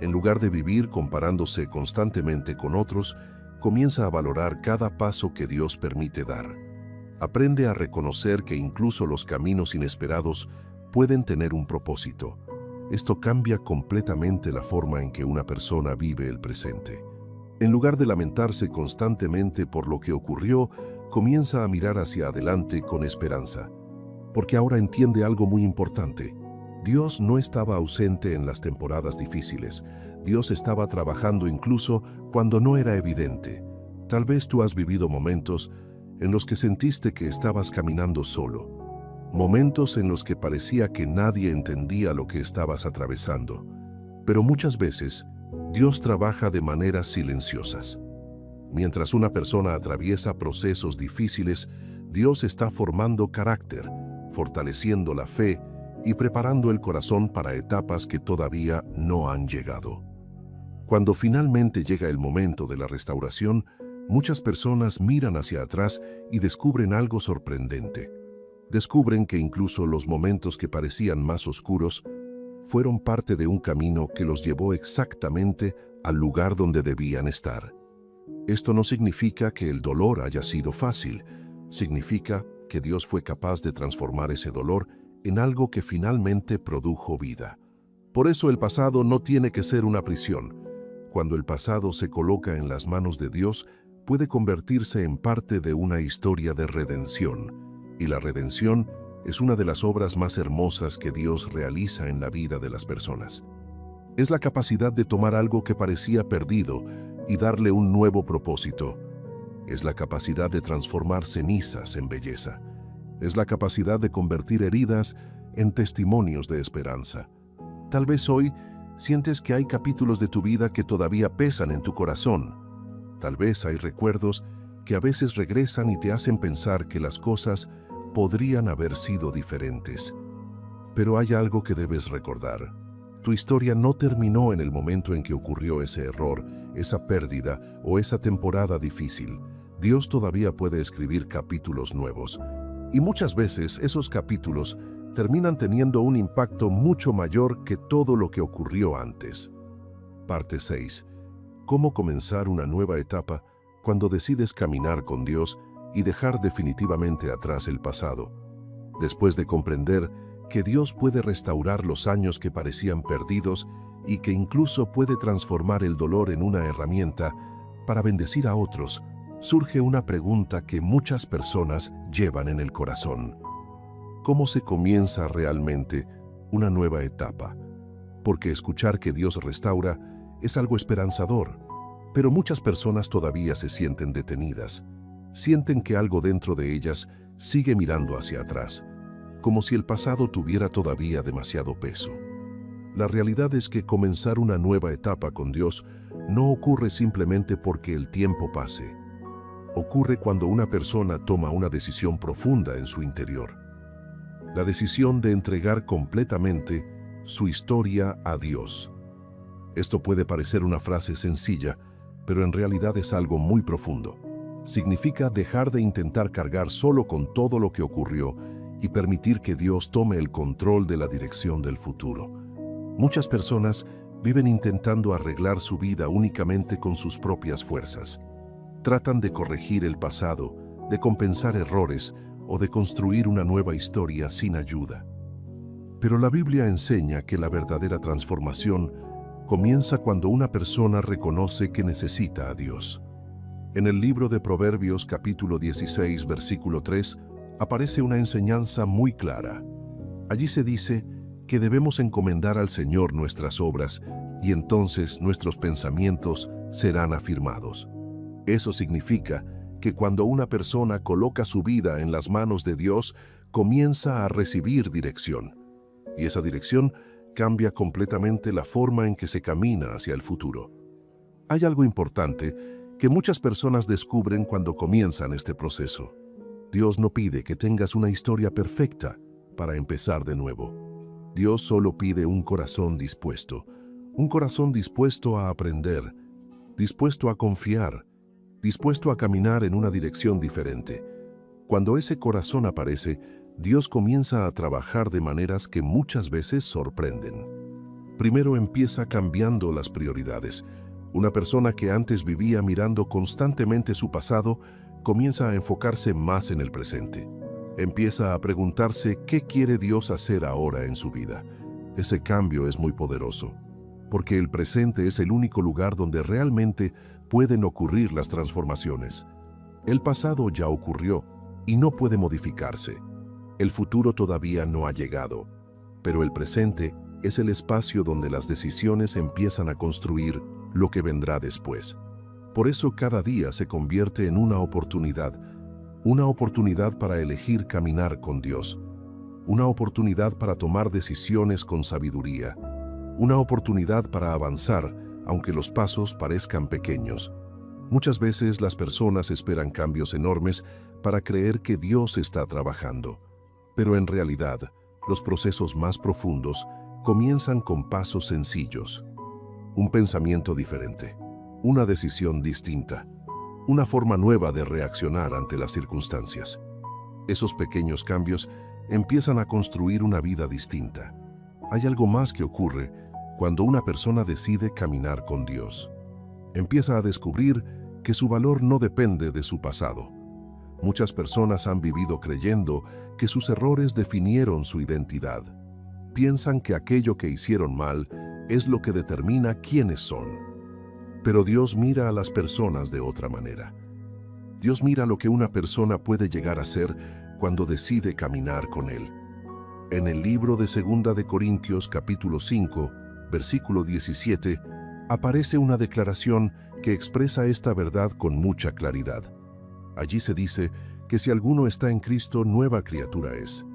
En lugar de vivir comparándose constantemente con otros, comienza a valorar cada paso que Dios permite dar. Aprende a reconocer que incluso los caminos inesperados pueden tener un propósito. Esto cambia completamente la forma en que una persona vive el presente. En lugar de lamentarse constantemente por lo que ocurrió, comienza a mirar hacia adelante con esperanza. Porque ahora entiende algo muy importante. Dios no estaba ausente en las temporadas difíciles. Dios estaba trabajando incluso cuando no era evidente. Tal vez tú has vivido momentos en los que sentiste que estabas caminando solo. Momentos en los que parecía que nadie entendía lo que estabas atravesando. Pero muchas veces, Dios trabaja de maneras silenciosas. Mientras una persona atraviesa procesos difíciles, Dios está formando carácter, fortaleciendo la fe y preparando el corazón para etapas que todavía no han llegado. Cuando finalmente llega el momento de la restauración, muchas personas miran hacia atrás y descubren algo sorprendente. Descubren que incluso los momentos que parecían más oscuros fueron parte de un camino que los llevó exactamente al lugar donde debían estar. Esto no significa que el dolor haya sido fácil, significa que Dios fue capaz de transformar ese dolor en algo que finalmente produjo vida. Por eso el pasado no tiene que ser una prisión. Cuando el pasado se coloca en las manos de Dios, puede convertirse en parte de una historia de redención. Y la redención es una de las obras más hermosas que Dios realiza en la vida de las personas. Es la capacidad de tomar algo que parecía perdido y darle un nuevo propósito. Es la capacidad de transformar cenizas en belleza. Es la capacidad de convertir heridas en testimonios de esperanza. Tal vez hoy sientes que hay capítulos de tu vida que todavía pesan en tu corazón. Tal vez hay recuerdos que a veces regresan y te hacen pensar que las cosas podrían haber sido diferentes. Pero hay algo que debes recordar. Tu historia no terminó en el momento en que ocurrió ese error, esa pérdida o esa temporada difícil. Dios todavía puede escribir capítulos nuevos. Y muchas veces esos capítulos terminan teniendo un impacto mucho mayor que todo lo que ocurrió antes. Parte 6. ¿Cómo comenzar una nueva etapa cuando decides caminar con Dios y dejar definitivamente atrás el pasado? Después de comprender que Dios puede restaurar los años que parecían perdidos y que incluso puede transformar el dolor en una herramienta para bendecir a otros, surge una pregunta que muchas personas llevan en el corazón. ¿Cómo se comienza realmente una nueva etapa? Porque escuchar que Dios restaura es algo esperanzador, pero muchas personas todavía se sienten detenidas. Sienten que algo dentro de ellas sigue mirando hacia atrás, como si el pasado tuviera todavía demasiado peso. La realidad es que comenzar una nueva etapa con Dios no ocurre simplemente porque el tiempo pase. Ocurre cuando una persona toma una decisión profunda en su interior. La decisión de entregar completamente su historia a Dios. Esto puede parecer una frase sencilla, pero en realidad es algo muy profundo. Significa dejar de intentar cargar solo con todo lo que ocurrió y permitir que Dios tome el control de la dirección del futuro. Muchas personas viven intentando arreglar su vida únicamente con sus propias fuerzas. Tratan de corregir el pasado, de compensar errores o de construir una nueva historia sin ayuda. Pero la Biblia enseña que la verdadera transformación comienza cuando una persona reconoce que necesita a Dios. En el libro de Proverbios capítulo 16, versículo 3, aparece una enseñanza muy clara. Allí se dice que debemos encomendar al Señor nuestras obras y entonces nuestros pensamientos serán afirmados. Eso significa que cuando una persona coloca su vida en las manos de Dios, comienza a recibir dirección. Y esa dirección cambia completamente la forma en que se camina hacia el futuro. Hay algo importante que muchas personas descubren cuando comienzan este proceso. Dios no pide que tengas una historia perfecta para empezar de nuevo. Dios solo pide un corazón dispuesto a aprender, dispuesto a confiar, dispuesto a caminar en una dirección diferente. Cuando ese corazón aparece, Dios comienza a trabajar de maneras que muchas veces sorprenden. Primero empieza cambiando las prioridades. Una persona que antes vivía mirando constantemente su pasado, comienza a enfocarse más en el presente. Empieza a preguntarse qué quiere Dios hacer ahora en su vida. Ese cambio es muy poderoso, porque el presente es el único lugar donde realmente pueden ocurrir las transformaciones. El pasado ya ocurrió y no puede modificarse. El futuro todavía no ha llegado, pero el presente es el espacio donde las decisiones empiezan a construir lo que vendrá después. Por eso cada día se convierte en una oportunidad para elegir caminar con Dios, una oportunidad para tomar decisiones con sabiduría, una oportunidad para avanzar aunque los pasos parezcan pequeños. Muchas veces las personas esperan cambios enormes para creer que Dios está trabajando, pero en realidad, los procesos más profundos comienzan con pasos sencillos. Un pensamiento diferente, una decisión distinta, una forma nueva de reaccionar ante las circunstancias. Esos pequeños cambios empiezan a construir una vida distinta. Hay algo más que ocurre cuando una persona decide caminar con Dios. Empieza a descubrir que su valor no depende de su pasado. Muchas personas han vivido creyendo que sus errores definieron su identidad. Piensan que aquello que hicieron mal es lo que determina quiénes son. Pero Dios mira a las personas de otra manera. Dios mira lo que una persona puede llegar a ser cuando decide caminar con Él. En el libro de 2 de Corintios capítulo 5, versículo 17, aparece una declaración que expresa esta verdad con mucha claridad. Allí se dice que si alguno está en Cristo, nueva criatura es.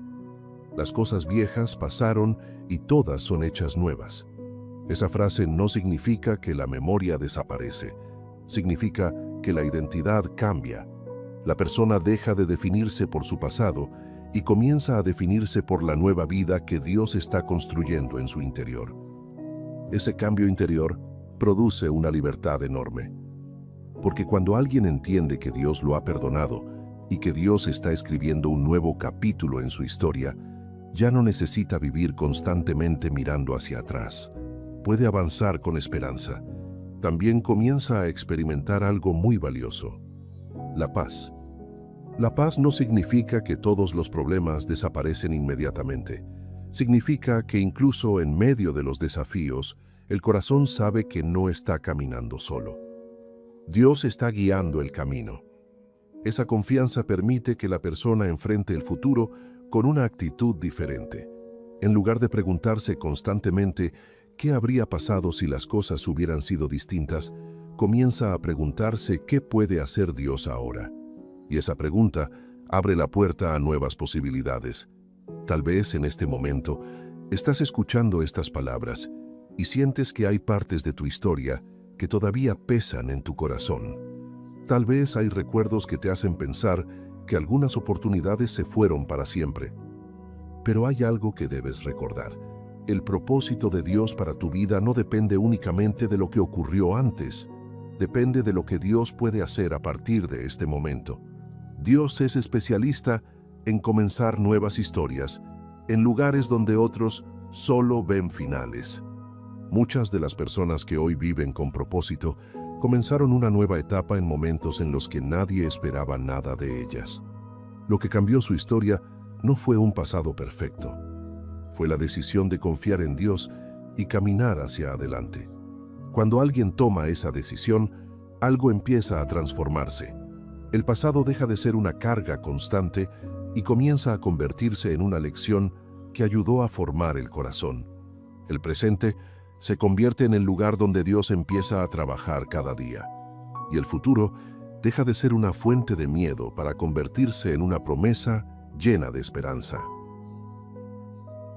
Las cosas viejas pasaron y todas son hechas nuevas. Esa frase no significa que la memoria desaparece. Significa que la identidad cambia. La persona deja de definirse por su pasado y comienza a definirse por la nueva vida que Dios está construyendo en su interior. Ese cambio interior produce una libertad enorme. Porque cuando alguien entiende que Dios lo ha perdonado y que Dios está escribiendo un nuevo capítulo en su historia, ya no necesita vivir constantemente mirando hacia atrás. Puede avanzar con esperanza. También comienza a experimentar algo muy valioso: la paz. La paz no significa que todos los problemas desaparecen inmediatamente. Significa que incluso en medio de los desafíos, el corazón sabe que no está caminando solo. Dios está guiando el camino. Esa confianza permite que la persona enfrente el futuro con una actitud diferente. En lugar de preguntarse constantemente qué habría pasado si las cosas hubieran sido distintas, comienza a preguntarse qué puede hacer Dios ahora. Y esa pregunta abre la puerta a nuevas posibilidades. Tal vez en este momento estás escuchando estas palabras y sientes que hay partes de tu historia que todavía pesan en tu corazón. Tal vez hay recuerdos que te hacen pensar que algunas oportunidades se fueron para siempre. Pero hay algo que debes recordar. El propósito de Dios para tu vida no depende únicamente de lo que ocurrió antes. Depende de lo que Dios puede hacer a partir de este momento. Dios es especialista en comenzar nuevas historias en lugares donde otros solo ven finales. Muchas de las personas que hoy viven con propósito comenzaron una nueva etapa en momentos en los que nadie esperaba nada de ellas. Lo que cambió su historia no fue un pasado perfecto. Fue la decisión de confiar en Dios y caminar hacia adelante. Cuando alguien toma esa decisión, algo empieza a transformarse. El pasado deja de ser una carga constante y comienza a convertirse en una lección que ayudó a formar el corazón. El presente se convierte en el lugar donde Dios empieza a trabajar cada día. Y el futuro deja de ser una fuente de miedo para convertirse en una promesa llena de esperanza.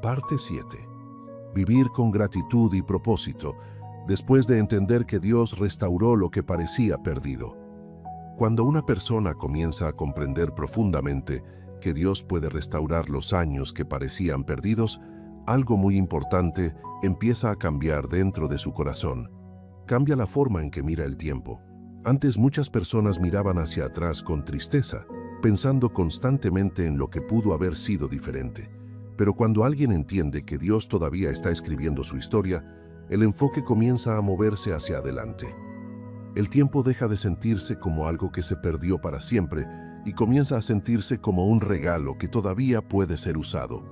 Parte 7. Vivir con gratitud y propósito, después de entender que Dios restauró lo que parecía perdido. Cuando una persona comienza a comprender profundamente que Dios puede restaurar los años que parecían perdidos, algo muy importante empieza a cambiar dentro de su corazón. Cambia la forma en que mira el tiempo. Antes muchas personas miraban hacia atrás con tristeza, pensando constantemente en lo que pudo haber sido diferente. Pero cuando alguien entiende que Dios todavía está escribiendo su historia, el enfoque comienza a moverse hacia adelante. El tiempo deja de sentirse como algo que se perdió para siempre y comienza a sentirse como un regalo que todavía puede ser usado.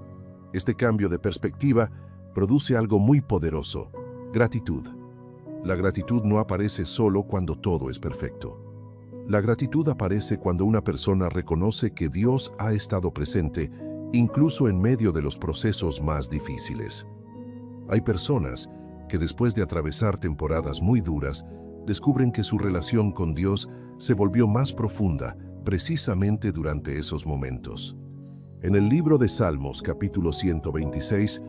Este cambio de perspectiva produce algo muy poderoso: gratitud. La gratitud no aparece solo cuando todo es perfecto. La gratitud aparece cuando una persona reconoce que Dios ha estado presente, incluso en medio de los procesos más difíciles. Hay personas que después de atravesar temporadas muy duras, descubren que su relación con Dios se volvió más profunda precisamente durante esos momentos. En el libro de Salmos, capítulo 126,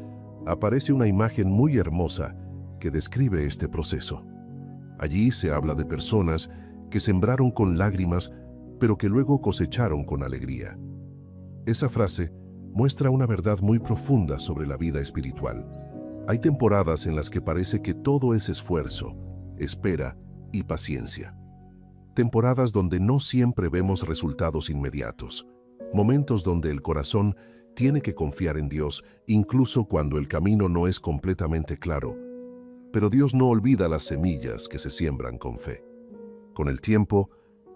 aparece una imagen muy hermosa que describe este proceso. Allí se habla de personas que sembraron con lágrimas, pero que luego cosecharon con alegría. Esa frase muestra una verdad muy profunda sobre la vida espiritual. Hay temporadas en las que parece que todo es esfuerzo, espera y paciencia. Temporadas donde no siempre vemos resultados inmediatos. Momentos donde el corazón tiene que confiar en Dios, incluso cuando el camino no es completamente claro. Pero Dios no olvida las semillas que se siembran con fe. Con el tiempo,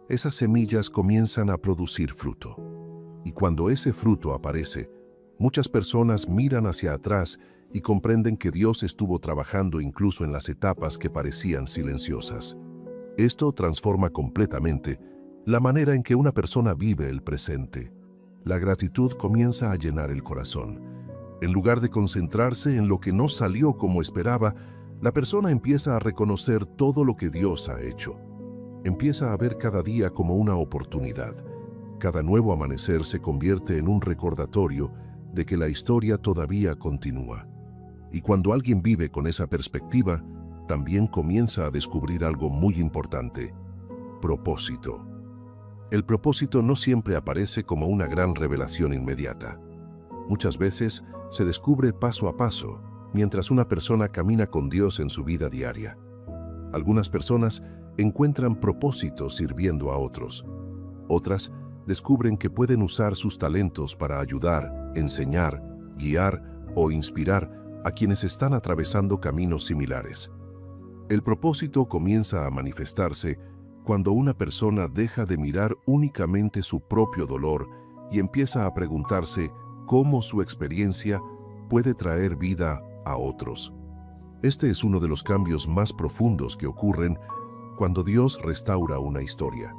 esas semillas comienzan a producir fruto. Y cuando ese fruto aparece, muchas personas miran hacia atrás y comprenden que Dios estuvo trabajando incluso en las etapas que parecían silenciosas. Esto transforma completamente la manera en que una persona vive el presente. La gratitud comienza a llenar el corazón. En lugar de concentrarse en lo que no salió como esperaba, la persona empieza a reconocer todo lo que Dios ha hecho. Empieza a ver cada día como una oportunidad. Cada nuevo amanecer se convierte en un recordatorio de que la historia todavía continúa. Y cuando alguien vive con esa perspectiva, también comienza a descubrir algo muy importante: propósito. El propósito no siempre aparece como una gran revelación inmediata. Muchas veces se descubre paso a paso, mientras una persona camina con Dios en su vida diaria. Algunas personas encuentran propósito sirviendo a otros. Otras descubren que pueden usar sus talentos para ayudar, enseñar, guiar o inspirar a quienes están atravesando caminos similares. El propósito comienza a manifestarse cuando una persona deja de mirar únicamente su propio dolor y empieza a preguntarse cómo su experiencia puede traer vida a otros. Este es uno de los cambios más profundos que ocurren cuando Dios restaura una historia.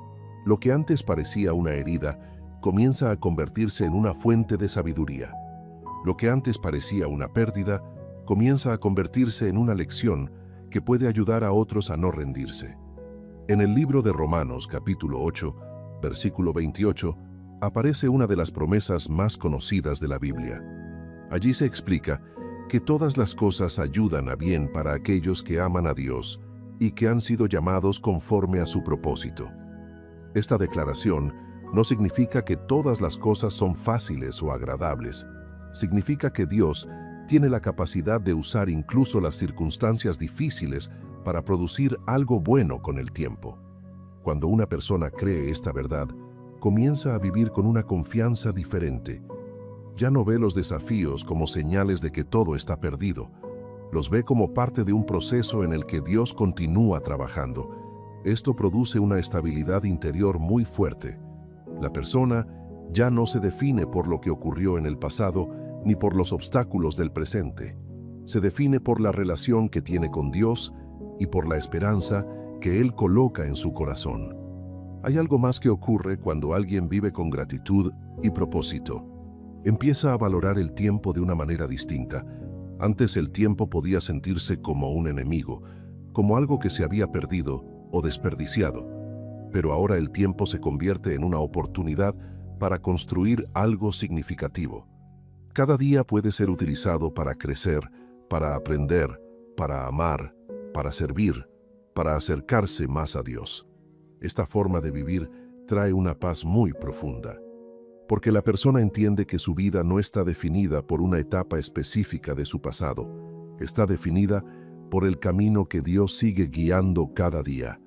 Lo que antes parecía una herida comienza a convertirse en una fuente de sabiduría. Lo que antes parecía una pérdida comienza a convertirse en una lección que puede ayudar a otros a no rendirse. En el libro de Romanos, capítulo 8, versículo 28, aparece una de las promesas más conocidas de la Biblia. Allí se explica que todas las cosas ayudan a bien para aquellos que aman a Dios y que han sido llamados conforme a su propósito. Esta declaración no significa que todas las cosas son fáciles o agradables. Significa que Dios tiene la capacidad de usar incluso las circunstancias difíciles para producir algo bueno con el tiempo. Cuando una persona cree esta verdad, comienza a vivir con una confianza diferente. Ya no ve los desafíos como señales de que todo está perdido. Los ve como parte de un proceso en el que Dios continúa trabajando. Esto produce una estabilidad interior muy fuerte. La persona ya no se define por lo que ocurrió en el pasado ni por los obstáculos del presente. Se define por la relación que tiene con Dios y por la esperanza que Él coloca en su corazón. Hay algo más que ocurre cuando alguien vive con gratitud y propósito. Empieza a valorar el tiempo de una manera distinta. Antes el tiempo podía sentirse como un enemigo, como algo que se había perdido o desperdiciado. Pero ahora el tiempo se convierte en una oportunidad para construir algo significativo. Cada día puede ser utilizado para crecer, para aprender, para amar, para servir, para acercarse más a Dios. Esta forma de vivir trae una paz muy profunda, porque la persona entiende que su vida no está definida por una etapa específica de su pasado, está definida por el camino que Dios sigue guiando cada día.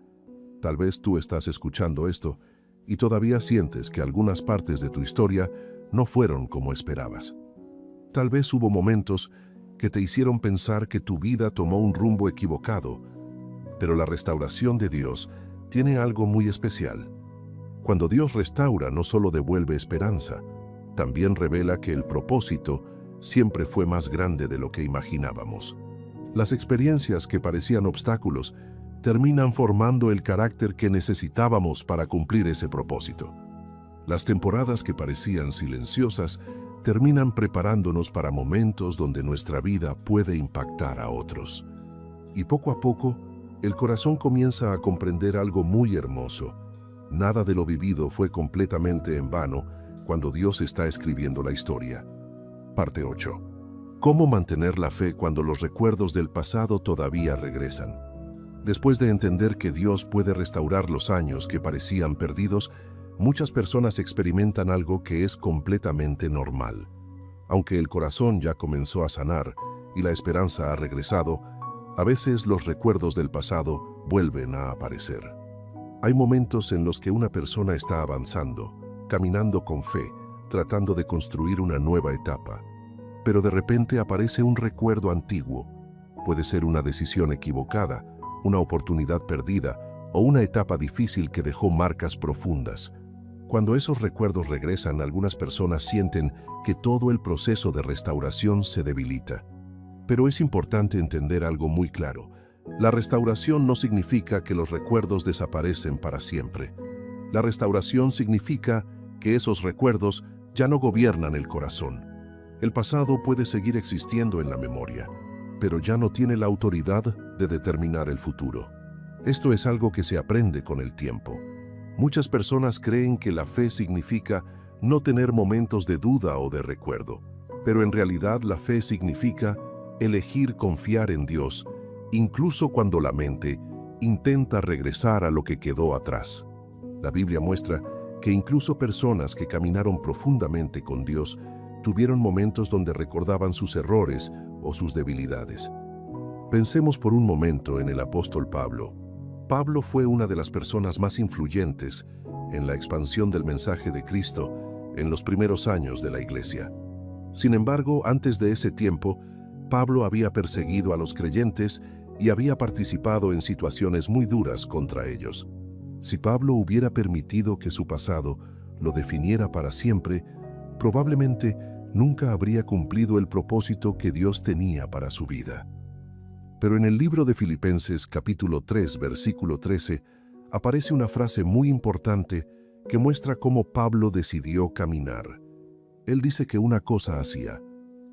Tal vez tú estás escuchando esto y todavía sientes que algunas partes de tu historia no fueron como esperabas. Tal vez hubo momentos que te hicieron pensar que tu vida tomó un rumbo equivocado, pero la restauración de Dios tiene algo muy especial. Cuando Dios restaura, no solo devuelve esperanza, también revela que el propósito siempre fue más grande de lo que imaginábamos. Las experiencias que parecían obstáculos terminan formando el carácter que necesitábamos para cumplir ese propósito. Las temporadas que parecían silenciosas terminan preparándonos para momentos donde nuestra vida puede impactar a otros. Y poco a poco, el corazón comienza a comprender algo muy hermoso. Nada de lo vivido fue completamente en vano cuando Dios está escribiendo la historia. Parte 8. ¿Cómo mantener la fe cuando los recuerdos del pasado todavía regresan? Después de entender que Dios puede restaurar los años que parecían perdidos, muchas personas experimentan algo que es completamente normal. Aunque el corazón ya comenzó a sanar y la esperanza ha regresado, a veces los recuerdos del pasado vuelven a aparecer. Hay momentos en los que una persona está avanzando, caminando con fe, tratando de construir una nueva etapa, pero de repente aparece un recuerdo antiguo. Puede ser una decisión equivocada, una oportunidad perdida o una etapa difícil que dejó marcas profundas. Cuando esos recuerdos regresan, algunas personas sienten que todo el proceso de restauración se debilita. Pero es importante entender algo muy claro. La restauración no significa que los recuerdos desaparecen para siempre. La restauración significa que esos recuerdos ya no gobiernan el corazón. El pasado puede seguir existiendo en la memoria, pero ya no tiene la autoridad de determinar el futuro. Esto es algo que se aprende con el tiempo. Muchas personas creen que la fe significa no tener momentos de duda o de recuerdo, pero en realidad la fe significa elegir confiar en Dios, incluso cuando la mente intenta regresar a lo que quedó atrás. La Biblia muestra que incluso personas que caminaron profundamente con Dios tuvieron momentos donde recordaban sus errores o sus debilidades. Pensemos por un momento en el apóstol Pablo. Pablo fue una de las personas más influyentes en la expansión del mensaje de Cristo en los primeros años de la iglesia. Sin embargo, antes de ese tiempo, Pablo había perseguido a los creyentes y había participado en situaciones muy duras contra ellos. Si Pablo hubiera permitido que su pasado lo definiera para siempre, probablemente nunca habría cumplido el propósito que Dios tenía para su vida. Pero en el libro de Filipenses capítulo 3, versículo 13, aparece una frase muy importante que muestra cómo Pablo decidió caminar. Él dice que una cosa hacía,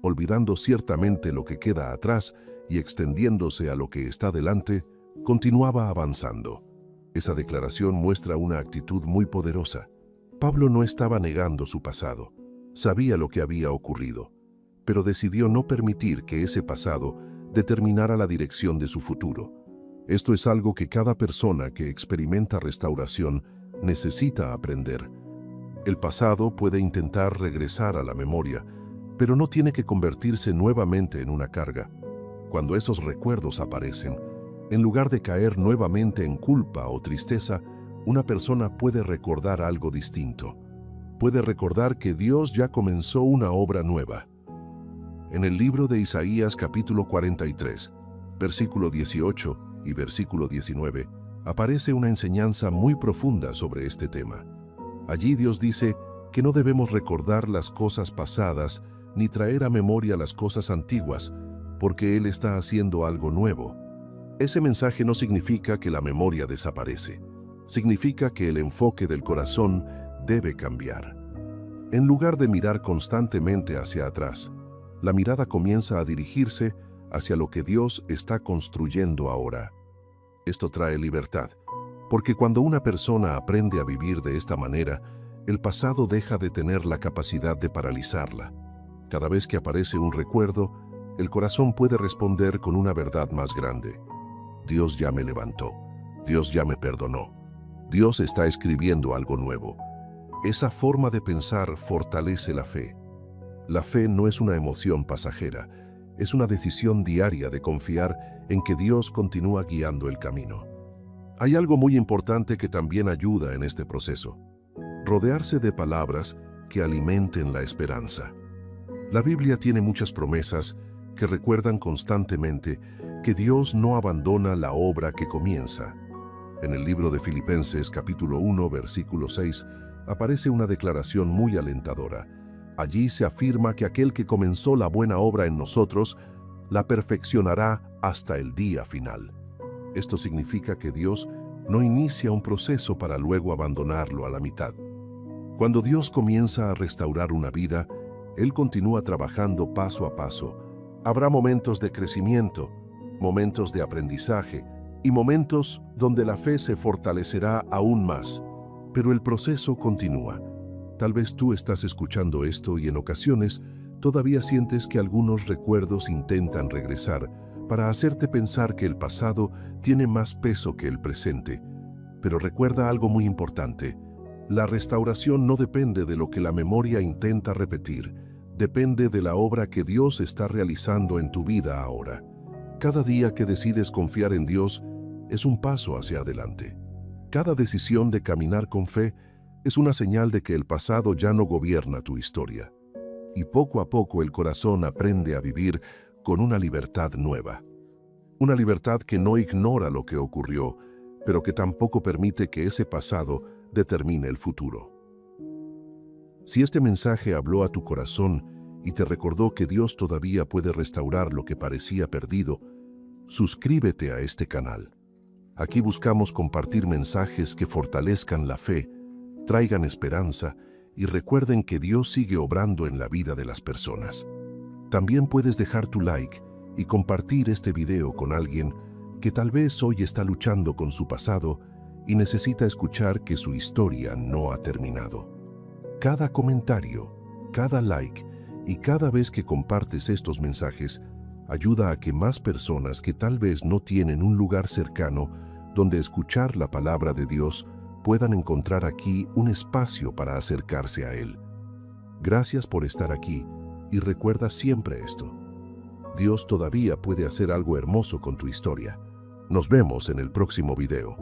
olvidando ciertamente lo que queda atrás y extendiéndose a lo que está delante, continuaba avanzando. Esa declaración muestra una actitud muy poderosa. Pablo no estaba negando su pasado, sabía lo que había ocurrido, pero decidió no permitir que ese pasado determinara la dirección de su futuro. Esto es algo que cada persona que experimenta restauración necesita aprender. El pasado puede intentar regresar a la memoria, pero no tiene que convertirse nuevamente en una carga. Cuando esos recuerdos aparecen, en lugar de caer nuevamente en culpa o tristeza, una persona puede recordar algo distinto. Puede recordar que Dios ya comenzó una obra nueva. En el libro de Isaías capítulo 43, versículo 18 y versículo 19, aparece una enseñanza muy profunda sobre este tema. Allí Dios dice que no debemos recordar las cosas pasadas ni traer a memoria las cosas antiguas, porque Él está haciendo algo nuevo. Ese mensaje no significa que la memoria desaparece. Significa que el enfoque del corazón debe cambiar. En lugar de mirar constantemente hacia atrás, la mirada comienza a dirigirse hacia lo que Dios está construyendo ahora. Esto trae libertad, porque cuando una persona aprende a vivir de esta manera, el pasado deja de tener la capacidad de paralizarla. Cada vez que aparece un recuerdo, el corazón puede responder con una verdad más grande. Dios ya me levantó, Dios ya me perdonó, Dios está escribiendo algo nuevo. Esa forma de pensar fortalece la fe. La fe no es una emoción pasajera, es una decisión diaria de confiar en que Dios continúa guiando el camino. Hay algo muy importante que también ayuda en este proceso: rodearse de palabras que alimenten la esperanza. La Biblia tiene muchas promesas que recuerdan constantemente que Dios no abandona la obra que comienza. En el libro de Filipenses capítulo 1, versículo 6, aparece una declaración muy alentadora. Allí se afirma que aquel que comenzó la buena obra en nosotros, la perfeccionará hasta el día final. Esto significa que Dios no inicia un proceso para luego abandonarlo a la mitad. Cuando Dios comienza a restaurar una vida, Él continúa trabajando paso a paso. Habrá momentos de crecimiento, momentos de aprendizaje y momentos donde la fe se fortalecerá aún más. Pero el proceso continúa. Tal vez tú estás escuchando esto y en ocasiones todavía sientes que algunos recuerdos intentan regresar, para hacerte pensar que el pasado tiene más peso que el presente. Pero recuerda algo muy importante: la restauración no depende de lo que la memoria intenta repetir, depende de la obra que Dios está realizando en tu vida ahora. Cada día que decides confiar en Dios es un paso hacia adelante. Cada decisión de caminar con fe es una señal de que el pasado ya no gobierna tu historia. Y poco a poco el corazón aprende a vivir con una libertad nueva. Una libertad que no ignora lo que ocurrió, pero que tampoco permite que ese pasado determine el futuro. Si este mensaje habló a tu corazón y te recordó que Dios todavía puede restaurar lo que parecía perdido, suscríbete a este canal. Aquí buscamos compartir mensajes que fortalezcan la fe, traigan esperanza y recuerden que Dios sigue obrando en la vida de las personas. También puedes dejar tu like y compartir este video con alguien que tal vez hoy está luchando con su pasado y necesita escuchar que su historia no ha terminado. Cada comentario, cada like y cada vez que compartes estos mensajes ayuda a que más personas que tal vez no tienen un lugar cercano donde escuchar la palabra de Dios puedan encontrar aquí un espacio para acercarse a Él. Gracias por estar aquí y recuerda siempre esto: Dios todavía puede hacer algo hermoso con tu historia. Nos vemos en el próximo video.